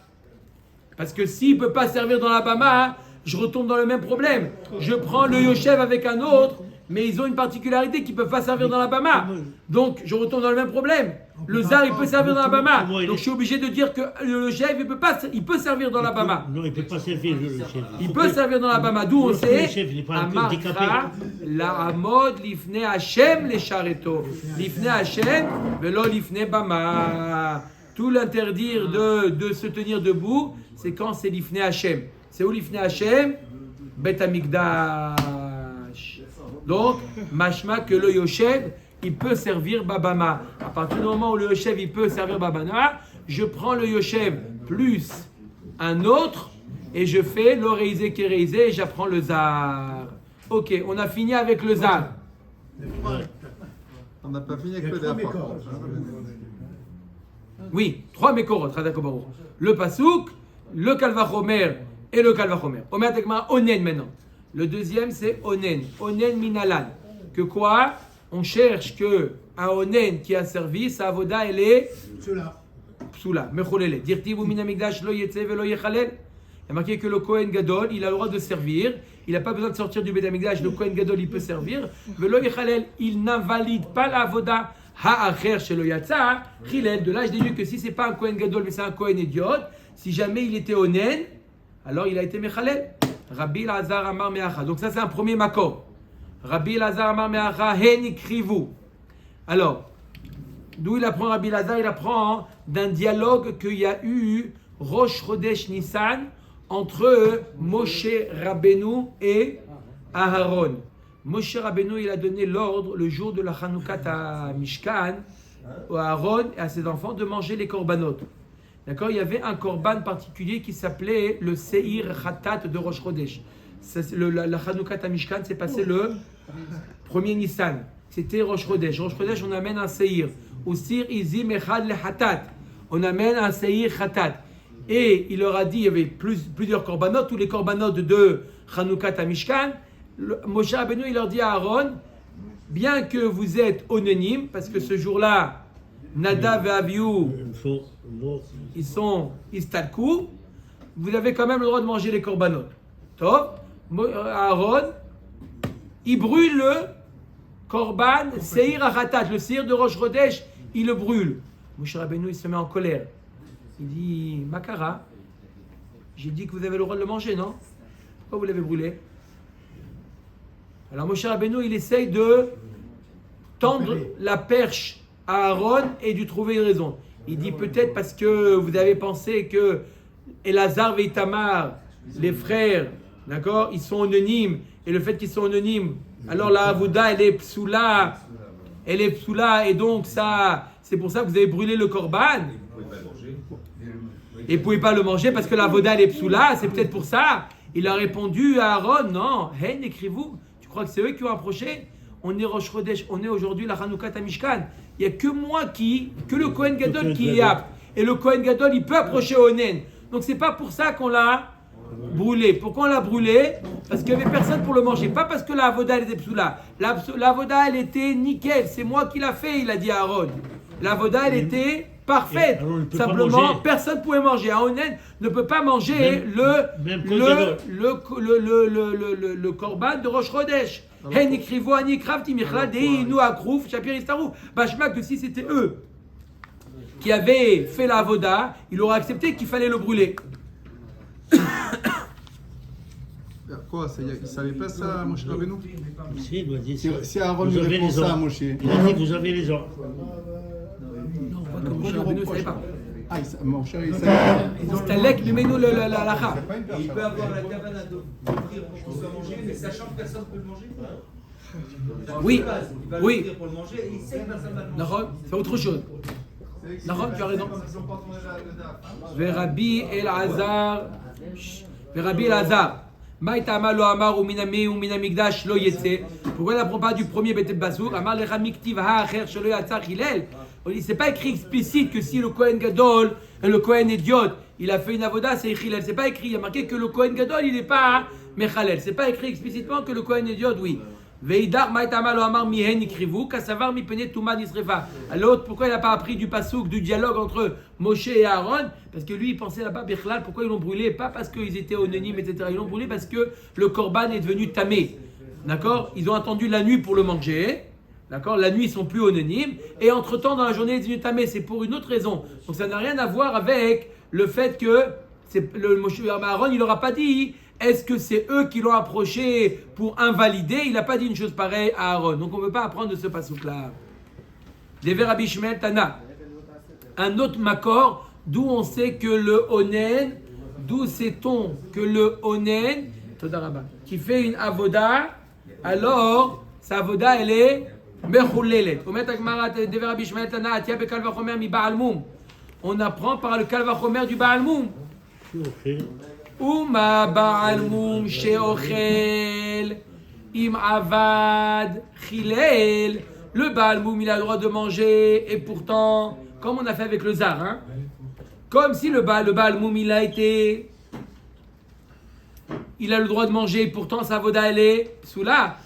Parce que s'il ne peut pas servir dans la bama, je retombe dans le même problème. Je prends le Yoshev avec un autre, mais ils ont une particularité qu'ils ne peuvent pas servir dans la bama. Donc, je retombe dans le même problème. Le Zar, il peut servir dans la bama. Donc, je suis obligé de dire que le Yoshev, il peut servir dans la bama. Non, il ne peut pas servir le chef. Il peut servir dans la bama. D'où on sait, Le chef, il n'est pas handicapé. Amarcha, la Amod, l'ifne Hashem, les chareto. L'ifne Hashem, velo l'ifne bama. Tout l'interdire de se tenir debout, c'est quand c'est l'ifne Hashem. C'est où l'ifne Hashem? Bet Amikdash. Donc, mashma que le Yoshev, il peut servir Babama. À partir du moment où le Yoshev, il peut servir Babana, je prends le Yoshev plus un autre et je fais l'oreisé kéreisé et j'apprends le Zar. Ok, on a fini avec le Zar. On n'a pas fini avec Il y a le trois Léa, par mécors. contre. Oui, 3 Mekorot, Radakabaru. Le Pasouk, le Kalvachomer et le Kalvachomer. Omer Tekma, Onen maintenant. Le deuxième, c'est Onen. Onen Minalan. Que quoi? On cherche que un Onen qui a servi, sa avoda, elle est Cela. psoula. Mecholele. Dirtivu minamigdash lo yetze velo yechalel. Il y a marqué que le Kohen Gadol, il a le droit de servir. Il n'a pas besoin de sortir du Beth Amikdash. Le Kohen Gadol, il peut servir. Velo yechalel, il n'invalide pas la avoda. Ha'acher chez le Yatsa, Chilel, de là je déduis que si c'est pas un Kohen Gadol mais c'est un Kohen idiote, si jamais il était Onen, alors il a été Mechalel. Rabbi Lazar Amar Meacha. Donc ça c'est un premier makor. Rabbi Lazar Amar Meacha, Hen Ikrivu. Alors, d'où il apprend Rabbi Lazar? Il apprend d'un dialogue qu'il y a eu Rosh Chodesh Nissan entre Moshe Rabbeinu et Aharon. Moshe Rabbeinu, il a donné l'ordre le jour de la Chanoukat à Mishkan, à Aaron et à ses enfants de manger les korbanot. D'accord? Il y avait un korban particulier qui s'appelait le Seir Khatat de Rosh Chodesh. La Chanoukat à Mishkan s'est passé le 1er Nissan. C'était Rosh Chodesh. Rosh Chodesh, on amène un Seir. Ou Sir Izim Echad le Khatat. On amène un Seir Khatat. Et il leur a dit, il y avait plusieurs korbanot, tous les korbanot de Chanoukat à Mishkan. Moshe Rabbeinu, il leur dit à Aaron, bien que vous êtes anonyme, parce que ce jour-là, Nadav et Avihu, ils sont istalkou, vous avez quand même le droit de manger les korbanot. Top. Aaron, il brûle le korban Seir Achatat, le Seir de Rosh Chodesh, il le brûle. Moshe Rabbeinu, il se met en colère. Il dit, Makara, j'ai dit que vous avez le droit de le manger, non? Pourquoi vous l'avez brûlé? Alors Moshe Rabbeinu, il essaye de tendre la perche à Aaron et de trouver une raison. Il dit peut-être parce que vous avez pensé que Elazar et Itamar, les frères, d'accord, ils sont anonymes, et le fait qu'ils sont anonymes, alors la Avoda, elle est psoula, et donc ça, c'est pour ça que vous avez brûlé le korban. Vous ne pouvez pas manger. Et il ne pouvait pas le manger parce que la voda elle est psoula, c'est peut-être pour ça. Il a répondu à Aaron, non, hey, écrivez-vous. Tu crois que c'est eux qui ont approché? On est Rosh Chodesh, on est aujourd'hui la Hanoukat à Mishkan. Il n'y a que moi que le Kohen Gadol qui est apte. Et le Kohen Gadol, il peut approcher Onen. Donc c'est pas pour ça qu'on l'a brûlé. Pourquoi on l'a brûlé? Parce qu'il n'y avait personne pour le manger. Pas parce que la avoda elle était psoula. La avoda elle était nickel. C'est moi qui l'a fait, il a dit à Aaron. La avoda elle était parfaite. Simplement, personne ne pouvait manger. Onen ne peut pas manger le korban de Rosh Chodesh. Hen ikrivo ani kravti michla dei nu akrouf shapir istarouf. Bashma que si c'était eux qui avaient fait la avoda, il aurait accepté qu'il fallait le brûler. Quoi, il ne savait pas ça, Moshe Rabbeinu? Si, il doit dire ça. Si Aaron Vous lui avez répond les ça à ordres. Moshe. Il a dit vous avez les ordres. Non, Moshe Rabbeinu ne savait pas. Ah, Moshe, il savait. C'est un lek, lui nous la lacha. Et il peut avoir la cabane d'offrir pour se manger, mais sachant que personne ne peut le manger. Oui, Il va oui. l'offrir pour le manger et il sait que personne ne va le manger. Nahon, c'est autre chose. Nahon, tu as raison. Rabbi Elazar. Rabbi Elazar. Maïtama lo amar ou minami ou minamigdash lo yetse. Pourquoi il n'apprend pas du premier Beth Basour? Amar le ramiktiv ha acher shelo yatzar hilel. C'est pas écrit explicite que si le Kohen Gadol et le Kohen Idiot, il a fait une avoda, c'est Hilel. C'est pas écrit. Il y a marqué que le Kohen Gadol, il n'est pas Mechalel. C'est pas écrit explicitement que le Kohen Idiot, oui. Veidar maïtama lo amar mihen ikrivu kasavar mipene tuma nisrefa. L'autre, pourquoi il n'a pas appris du pasouk, du dialogue entre Moshe et Aaron? Parce que lui, il pensait là-bas, Bechlal, pourquoi ils l'ont brûlé? Pas parce qu'ils étaient anonymes, etc. Ils l'ont brûlé parce que le korban est devenu tamé. D'accord? Ils ont attendu la nuit pour le manger. D'accord? La nuit, ils sont plus anonymes. Et entre-temps, dans la journée, il est devenu tamé. C'est pour une autre raison. Donc ça n'a rien à voir avec le fait que Moshe Aaron, il n'aura pas dit. Est-ce que c'est eux qui l'ont approché pour invalider? Il n'a pas dit une chose pareille à Aaron. Donc on ne peut pas apprendre de ce pasouk-là. Dever Rabbi Shmuel Tana. Un autre makor, d'où on sait que le onen, d'où sait-on que le onen, qui fait une avoda, alors sa avoda elle est mechulelet. On apprend par le kal vachomer du Baal Moum. Uma Baal Moum sheochel im avad chilel. Le Baal Moum il a le droit de manger et pourtant, comme on a fait avec le zar, hein, comme si le Baal Moum il a le droit de manger et pourtant sa voda elle est psoula.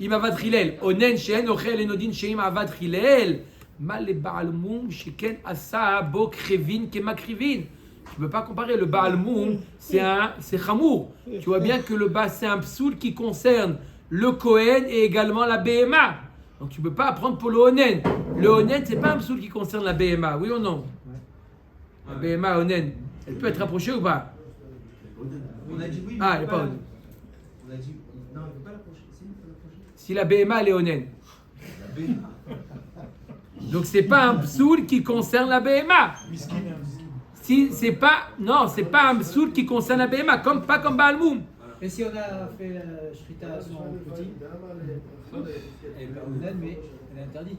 Im avad chilel. Onen she'en ochel enodin she'im avad chilel. Mal le Baal Moum sheken asa bo krevin kemakrivin. Tu ne peux pas comparer le Baal Moum, c'est chamour. Tu vois bien que c'est un psoul qui concerne le Kohen et également la BMA. Donc tu ne peux pas apprendre pour le Onen. Le Onen, ce n'est pas un psoul qui concerne la BMA, oui ou non? La BMA, Onen, elle peut être approchée ou pas? On a dit oui. Ah, elle n'est pas Onen. On a dit non, il ne peut pas l'approcher. Si, il peut l'approcher. Si la BMA, elle est Onen. Donc c'est pas un psoul qui concerne la BMA. Si c'est pas, non, c'est pas un psoul qui concerne la BMA, pas comme Baal Moum. Et si on a fait la shrita à son petit, elle est pas honnête, mais elle est interdite.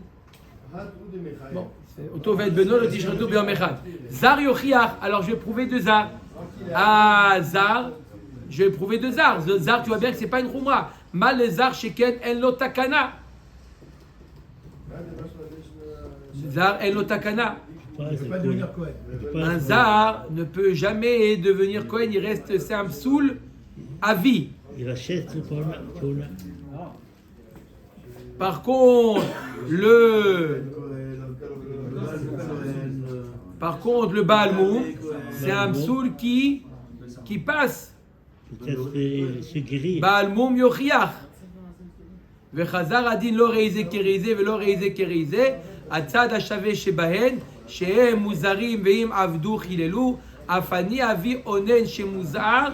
Bon, c'est Otovet Beno, le Tishretou Beomechad. Zar Yochiach, alors je vais prouver deux Zar. Ah, Zar, je vais prouver deux Zar. Zar, tu vois bien que c'est pas une Khumra. Mal le Zar Sheken El Lotakana. Zar El Lotakana. Il ne peut pas devenir Kohen. Un Zar ne peut jamais devenir Kohen, il reste, c'est un psoul à vie. Il achète pour la. Par contre, le Baal Moum, c'est un psoul qui passe. Peut-être se guérit. Baal Moum Yochiach. Vechazar adin lo reize kerize velo reize kerize. Atzad hashave shebahen shehem muzarim veim avdu chilelu. Afani avi onen shemuzar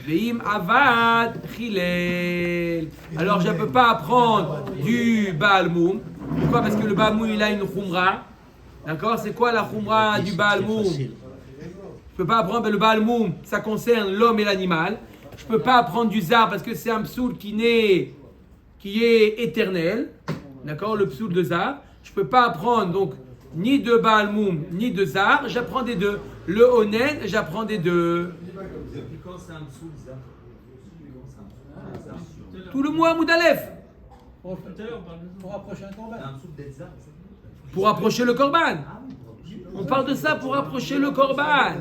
veim avad chilel. Alors je ne peux pas apprendre du Baal Moum. Pourquoi? Parce que le Baal Moum il a une khumra. D'accord? C'est quoi la khumra du Baal Moum? Je ne peux pas apprendre le Baal Moum, ça concerne l'homme et l'animal. Je ne peux pas apprendre du Zar parce que c'est un psoul qui est éternel. D'accord? Le psoul de Zar. Je ne peux pas apprendre donc ni de Baal Moum, ni de Zar, j'apprends des deux. Le Onen, j'apprends des deux. Depuis quand c'est un psoul, ça? Tout le mois Moudalef. Pour rapprocher un combat. Un psoul d'être zar, Pour approcher le Korban. On parle de ça pour approcher le Korban.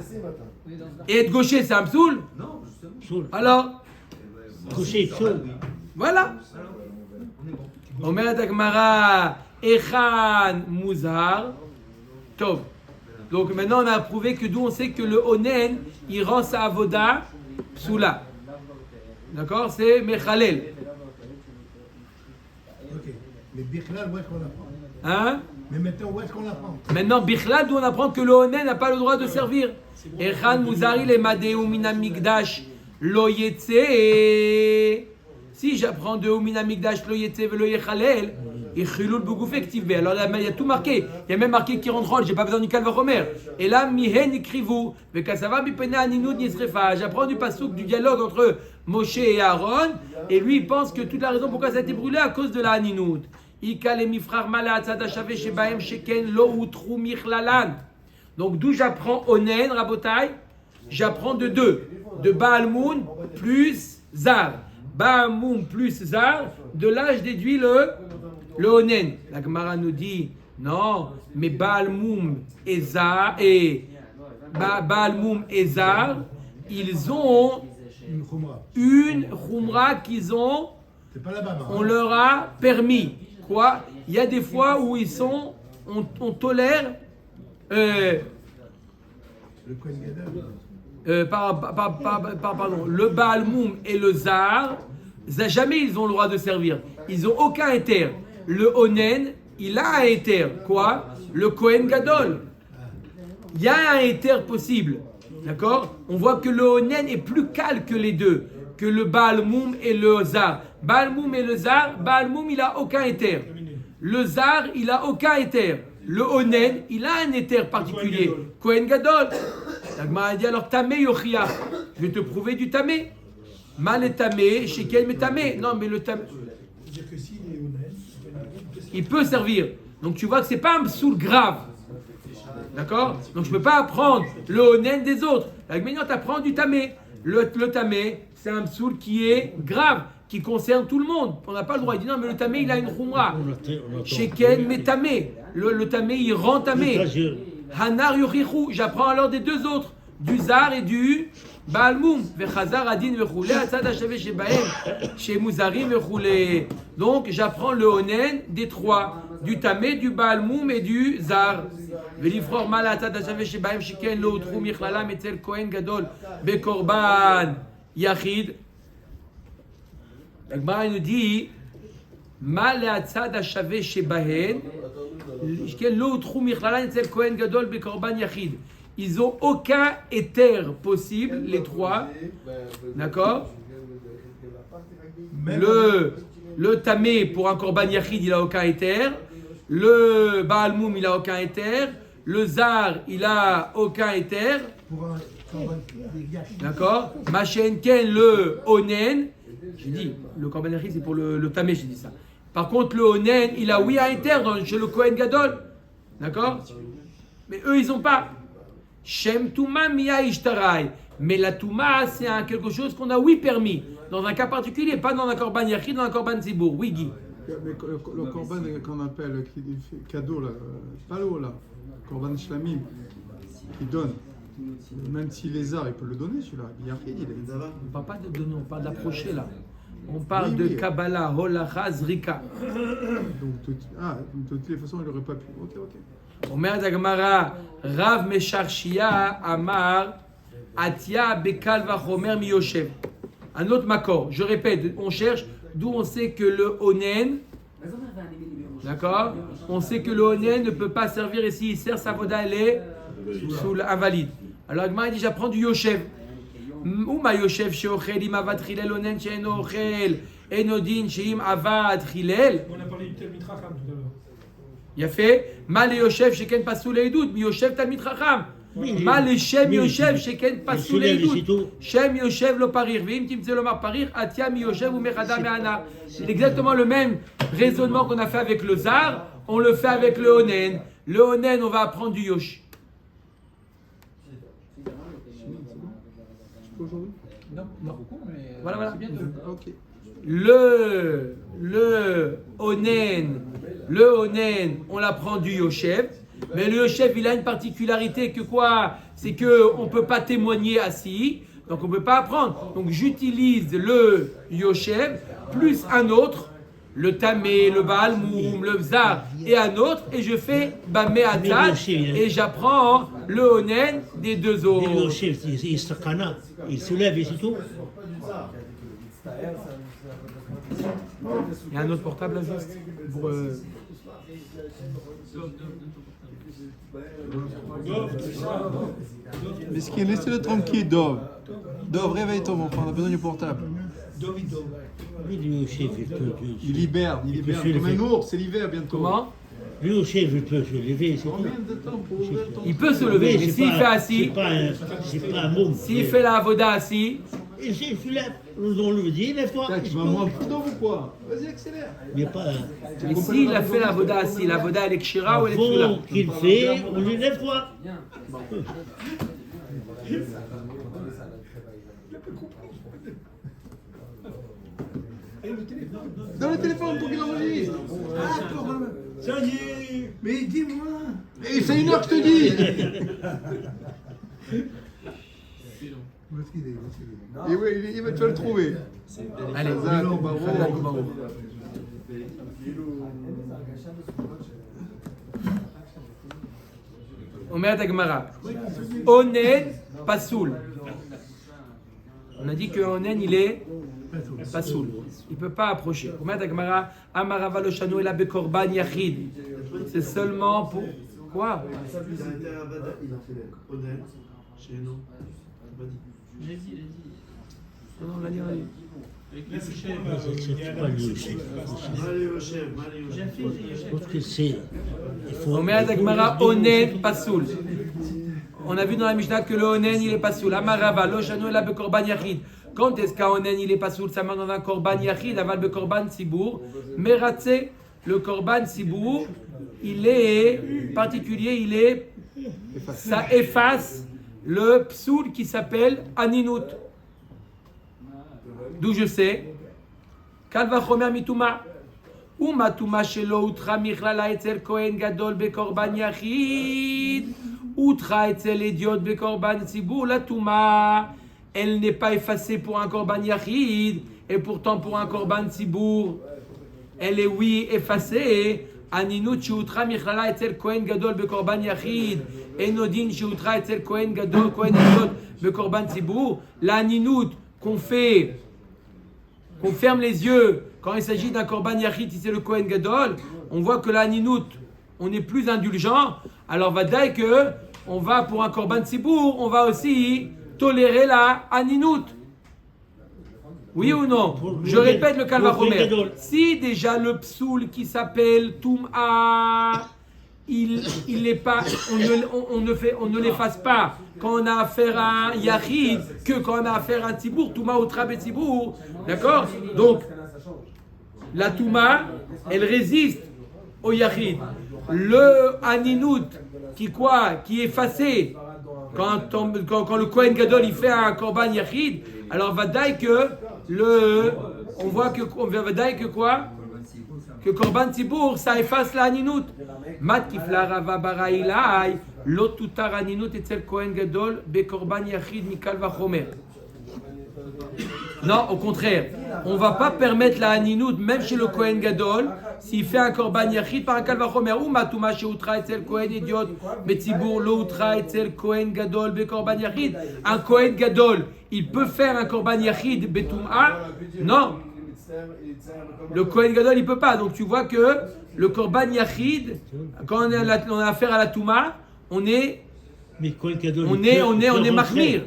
Et être gaucher, c'est un psoul? non, justement. Soul. Alors, Couché, soul. voilà. On est bon. Omer Agmara, Echan Mouzar. Tov. Donc maintenant on a prouvé que d'où on sait que le Onen, il rend sa avoda psoula. D'accord? C'est Mechalel. Ok. Mais Bichlal, où est-ce qu'on apprend? Hein? Mais maintenant, où est-ce qu'on apprend? Maintenant, Bichlal, d'où on apprend que le Onen n'a pas le droit de servir. Echan Mouzari le Madeu Mina Migdash lo yetse. Si j'apprends de Mina Migdash lo yetse ve lo yechalel, et Chilul Bougoufé Ktivbe. Alors là, il y a tout marqué. Il y a même marqué qui rentre rôle. J'ai pas besoin du Kalvachomer. Et là, Mihen écrivez-vous. Vekasava Bipena Aninud Nisrefa. J'apprends du pasouk, du dialogue entre Moshe et Aaron. Et lui, il pense que toute la raison pourquoi ça a été brûlé à cause de la Aninud. Ika le Mifrar Mala Tzad Shave Shebaem Sheken Lo Utru Michlalan. Donc d'où j'apprends Onen, Rabotai? J'apprends de deux. De Baal Moum plus Zar. Baal Moum plus Zar. De là, je déduis le Onen. La Gemara nous dit non, mais Baal Moum et Zar et Baal Moum et Zar, ils ont Une khumra. une khumra qu'ils ont, C'est pas là-bas. on leur a permis. Quoi? Il y a des fois où ils sont, on tolère Le Kohen Gadol. pardon, le Baal Moum et le Zar, jamais ils ont le droit de servir. Ils n'ont aucun éther. Le Onen, il a un éther. Quoi? Le Kohen Gadol. Il y a un éther possible. D'accord? On voit que le Onen est plus calme que les deux. Que le Baal Moum et le Zar. Baal Moum et le Zar, Baal Moum, il n'a aucun éther. Le Zar, il n'a aucun éther. Le Onen, il a un éther particulier. Kohen Gadol. La Gemara a dit alors Tamé Yochia. Je vais te prouver du Tamé. Mal est Tamé, Shekel est Tamé. Non, mais le Tamé. C'est-à-dire que s'il est honnête, Il peut servir. Donc tu vois que c'est pas un psoul grave. D'accord? Donc je ne peux pas apprendre le Onen des autres. Avec maintenant, tu apprends du Tamé. Le Tamé, c'est un psoul qui est grave, qui concerne tout le monde. On n'a pas le droit. Il dit non, mais le Tamé, il a une khumra. Shekel mais Tamé. Le Tamé, il rend Tamé. Hanar Yochichu. J'apprends alors des deux autres, du Zar et du Baal Moum. Vechazar Adin Vechoulé, Atzad Hashavé Shebaem, Chez Mouzarim Vechoulé. Donc j'apprends le Onen des trois, du Tamé, du Baal Moum et du Zar. Velifror Mal Atzad Hashavé Shebaem, Sheken Lo Utru Michlalam Etzel Kohen Gadol, Bekorban Yachid. La Gemara nous dit Mal Atzad Hashavé Shebaem. Ils n'ont aucun éther possible, les trois. D'accord? Le Tamé, pour un Korban Yachid, il n'a aucun éther. Le Baal Moum, il n'a aucun éther. Le Zar, il n'a aucun éther. Pour un Korban Yachid. D'accord? Machenken, le Onen. J'ai dit, le Korban Yachid, c'est pour le Tamé, j'ai dit ça. Par contre, le Onen, il a oui un éther chez le Kohen Gadol. D'accord? Mais eux, ils n'ont pas. Shem Touma Mia Ishtarai. Mais la Touma, c'est quelque chose qu'on a oui permis. Dans un cas particulier, pas dans un Korban Yachid, dans un Korban Zibour. Oui, Guy. Mais le Korban qu'on appelle qui fait cadeau, là, pas l'eau, là, Korban Shlamim, qui donne. Même s'il les a, il peut le donner celui-là. Il est. On ne parle pas de donner, on parle d'approcher là. On parle de Kabbalah, Holacha, Zrika. Donc, de toutes les façons, il n'aurait pas pu. Ok. Omer Dagmara, Rav Mesharshia Amar, Atia Bekal Vachomer Miyoshev. Un autre makor, je répète, on cherche d'où on sait que le Onen, d'accord? On sait que le Onen ne peut pas servir et s'il sert, sa voda elle est sous l'invalide. Alors Agmara dit j'apprends du Yoshev. Ouma Yoshev sheochel im avad chilel onen she'eno ochel enodin she'im avad chilel. on a parlé du Talmid Chacham tout à l'heure. Il a fait Mal Yoshev sheken pasul leidut, mi Yoshev Talmid Chacham. Mal Shem Yoshev sheken pasul leidut, Shem Yoshev lo parir. Veim timtze lomar parir, atia mi Yoshev ou mechada me'ana. C'est exactement le même raisonnement qu'on a fait avec le Zar, on le fait avec le Onen. Le Onen, on va apprendre du Yosh. Aujourd'hui? Non, pas beaucoup, mais Voilà. c'est bientôt. Ok. Le Onen, on l'apprend du Yoshev. Mais le Yoshev, il a une particularité que quoi? C'est qu'on ne peut pas témoigner assis, donc on ne peut pas apprendre. Donc j'utilise le Yoshev plus un autre, le Tamé, le Baal Moum, le Bzar et un autre, et je fais Bamé Atzad, et j'apprends le Onen des deux Le autres. chef, il se cana, il se lève et c'est tout. Il y a un autre portable là juste pour, Mesquin, laissez-le tranquille, Dov. Dov, réveille-toi, mon frère, on a besoin du portable. Lui, le chef, il peut. Il hiberne, comme un ours, c'est l'hiver bientôt. Comment? Lui, le chef, il peut se lever, c'est tout. Combien de temps pour ouvrir ton... Il peut se lever, mais c'est s'il pas- fait assis, C'est pas un mot. s'il fait la avoda assis, Et si tu lèves, on lui dit, lève-toi. Tu vas moi un Dov ou quoi? Vas-y, accélère. Il n'y a pas. mais s'il a fait la avoda assis, la avoda elle est kshira ou elle est psula? Avant qu'il fait, on lui lève-toi. Dans le téléphone pour qu'il enregistre. Ah, pour... Ça y est. Mais dis-moi. Et c'est une heure que je te dis. Où est-ce qu'il est? Et oui, tu vas le trouver. Allez, Zach, Barreau. Omer Dagmara. Onen Pasoul. On a dit que Onen il est Pasoul. Il ne peut pas approcher. Omer Dagmara. Amarava lo shanu ela bekorban yachid. C'est seulement pour. Quoi? Il a été à Bada, il a fait honnête, chez nous. T'as pas dit. Non, on l'a dit, on l'a dit. C'est pas lui, le chef. Allez au chef, allez au chef. Parce que c'est. Il faut. Omer Dagmara Onen Pasoul. On a vu dans la Mishnah que le Onen il est Pasoul. Amarava lo shanu ela bekorban yachid. Quand est-ce qu'un Onen il est Pasoul? Ça marche dans un korban yachid, aval bekorban sibour. Meratze, le korban sibour, il est particulier, il est. Ça efface le psoul qui s'appelle Aninut. D'où je sais. Kalva chomer mituma. Umatuma shelo utra michlala etzel kohen gadol bekorban yachid. Utra etzel idiot bekorban sibour. La touma, elle n'est pas effacée pour un korban yachid. Et pourtant pour un korban sibour, elle est oui effacée. Aninut sheutra michlala etzel kohen gadol bekorban yachid. Enodin sheutra etzel kohen gadol kohen idiot bekorban sibour. La aninut qu'on fait, qu'on ferme les yeux quand il s'agit d'un korban yachid, si c'est le Kohen Gadol, on voit que la aninut, on est plus indulgent. Alors vadaï que on va pour un korban sibour, on va aussi tolérer la aninut. Oui ou non? Je répète le kalvachomer. Si déjà le psoul qui s'appelle Toum'a, il n'est pas, on ne l'efface pas quand on a affaire à un yachid que quand on a affaire à un tibour, Touma ou Trabé tibour, d'accord? Donc la Touma, elle résiste au yachid. Le aninut qui est effacé quand le Kohen Gadol il fait un korban yachid, alors vadaï que on voit que vadaï que quoi? Que korban tibour ça efface la aninut. Mat kifla rava barailai lo tutar aninut etzel Kohen Gadol be korban yachid mikal vachomer. Non, au contraire, on va pas permettre la aninut même chez le Kohen Gadol s'il fait un korban yachid par un kal vachomer ou matuma sheutra etzel Kohen idiot betzibur lo utra etzel Kohen Gadol be korban yachid. Un Kohen Gadol, il peut faire un korban yachid betum'a? Non. Le Kohen Gadol, il peut pas. Donc tu vois que le korban yachid, quand on a affaire à la touma, on est mahmir.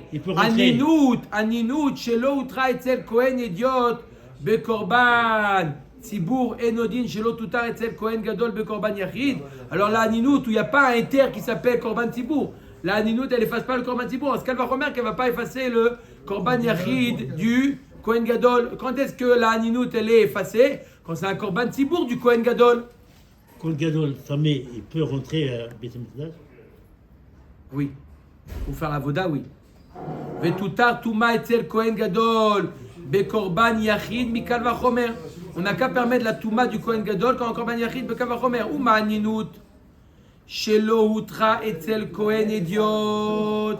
Aninut, shelo utra etzel Kohen idiot bekorban Tzibour enodin shelo tutar etzel Kohen Gadol bekorban yachid. Alors la aninut où il n'y a pas un éther qui s'appelle korban Tzibour. La aninut, elle efface pas le korban Tzibour. Ce qu'elle va remarquer, qu'elle va pas effacer le korban yachid du Kohen Gadol. Quand est-ce que la aninut elle est effacée? Quand c'est un korban Tzibour du Kohen Gadol. Kohen Gadol, famé, il peut rentrer à Beth Amikdash? Oui. Pour faire la voda, oui. Vetutar Touma Etzel Kohen Gadol, Bekorban Yachid, Mikal Vachomer. On n'a qu'à permettre la Touma du Kohen Gadol quand Korban Yachid, Bekal Vachomer. Ou Ma'aninut, Shelo Utra Etzel Kohen Idiot.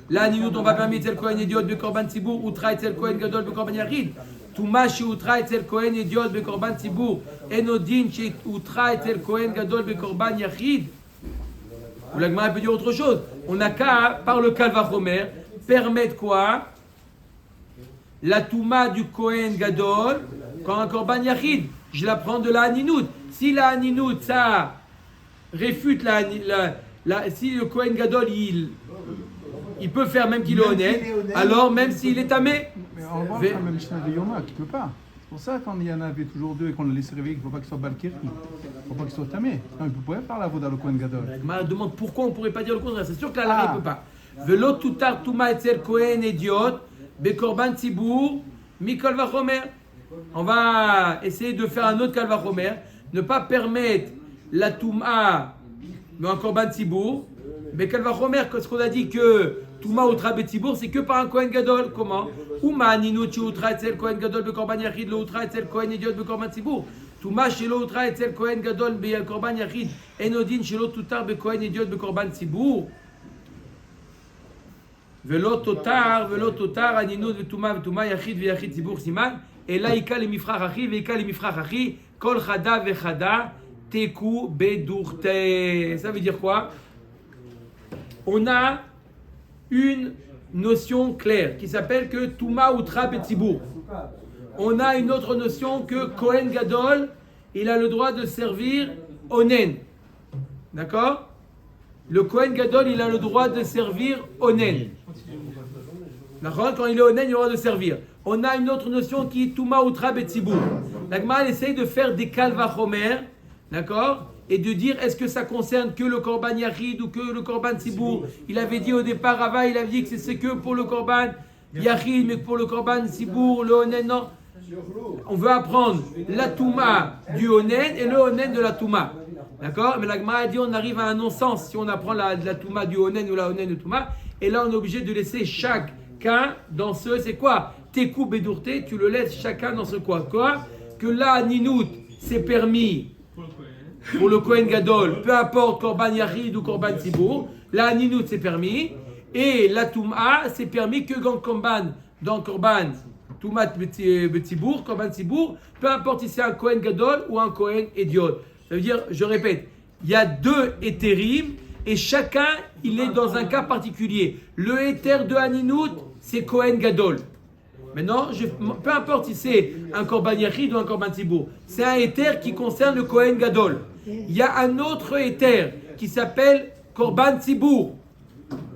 La Ninut, on va permettre Etzel Kohen Idiot, Bekorban Tzibour, Utra Etzel Kohen Gadol, Bekorban Yachid. Touma Utra Etzel Kohen Idiot, Bekorban Tzibour. Enodin Utra Etzel Kohen Gadol, Bekorban Yachid. Ou la Gemara peut dire autre chose. On n'a qu'à, par le Kalvachomer, permettre quoi? La Touma du Kohen Gadol, quand un Korban Yachid, je la prends de la Haninout. Si la Haninout, ça réfute si le Kohen Gadol, il peut faire même qu'il est honnête, alors même s'il est tamé. Mais on voit quand même Mishnah de Yoma qui ne peut pas. C'est pour ça quand il y en avait toujours deux et qu'on le laissait réveiller, qu'il ne faut pas qu'il soit balkiri, il ne faut pas qu'il soit tamé. Non, il ne pouvait pas faire la voda le Kohen Gadol. Je me demande pourquoi on ne pourrait pas dire le contraire. C'est sûr que la ne peut pas. Velo tutar Touma etzel Kohen Idiot, Bekorban Tzibour, Mikol Vachomer. On va essayer de faire un autre Kalvachomer, ne pas permettre la Touma, mais un Korban Tzibour. Mais Kalvachomer, ce qu'on a dit que Touma Utra Betzibour, c'est que par un Kohen Gadol. Comment? Uma Ninut Utra Etzel Kohen Gadol Bekorban Yachid, Lo Utra Etzel Kohen Idiot Bekorban Tzibour. Touma Shelo Utra Etzel Kohen Gadol Bekorban Yachid, Enodin Shelo Tutar Bekohen Idiot Bekorban Tzibour. Velo Totar, Aninut Vetuma Yachid Veyachid Tzibour Siman. Et là, Ika le Mifrach Achi, Veika le Mifrach Achi, Kol Chada Vechada, Teku Bedurte. Ça veut dire quoi? On a une notion claire qui s'appelle que Touma Utra Betzibour. On a une autre notion que Kohen Gadol, il a le droit de servir Onen. D'accord? Le Kohen Gadol, il a le droit de servir Onen. D'accord? Quand il est Onen, il a le droit de servir. On a une autre notion qui est Touma Utra Betzibour. La Gemara essaye de faire des Kalvachomer, d'accord? Et de dire est-ce que ça concerne que le Korban Yachid ou que le Korban Tzibour. Il avait dit au départ, Rava, il avait dit que c'est que pour le Korban Yachid, mais que pour le Korban Tzibour, le Onen, non. On veut apprendre la Touma du Onen et le Onen de la Touma. D'accord? Mais la Gemara a dit on arrive à un non-sens si on apprend la Touma du Onen ou la Onen de Touma. Et là, on est obligé de laisser chacun dans ce, c'est quoi? Tekou Bedurte, tu le laisses chacun dans ce quoi? Que la Ninout, c'est permis pour le Kohen Gadol, peu importe Korban Yachid ou Korban Tzibour, la Ninout c'est permis, et la Touma c'est permis que dans Korban Toumat Tzibour, Korban Tzibour, peu importe si c'est un Kohen Gadol ou un Kohen Idiot. Ça veut dire, je répète, il y a deux hétérim et chacun il est dans un cas particulier. Le héter de Haninout c'est Kohen Gadol. Maintenant, peu importe si c'est un Korban Yachid ou un Korban Tzibour, c'est un héter qui concerne le Kohen Gadol. Il y a un autre héter qui s'appelle Korban Tzibour.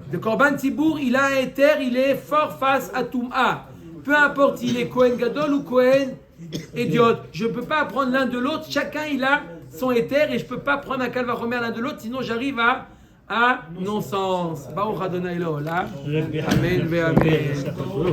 Le Korban Tzibour, il a un héter, il est fort face à Touma. Peu importe s'il est Kohen Gadol ou Kohen Idiot. Je ne peux pas prendre l'un de l'autre. Chacun, il a son héter et je ne peux pas prendre un Kalvachomer l'un de l'autre, sinon j'arrive à non-sens. Baruch Adonai Leolam. Amen.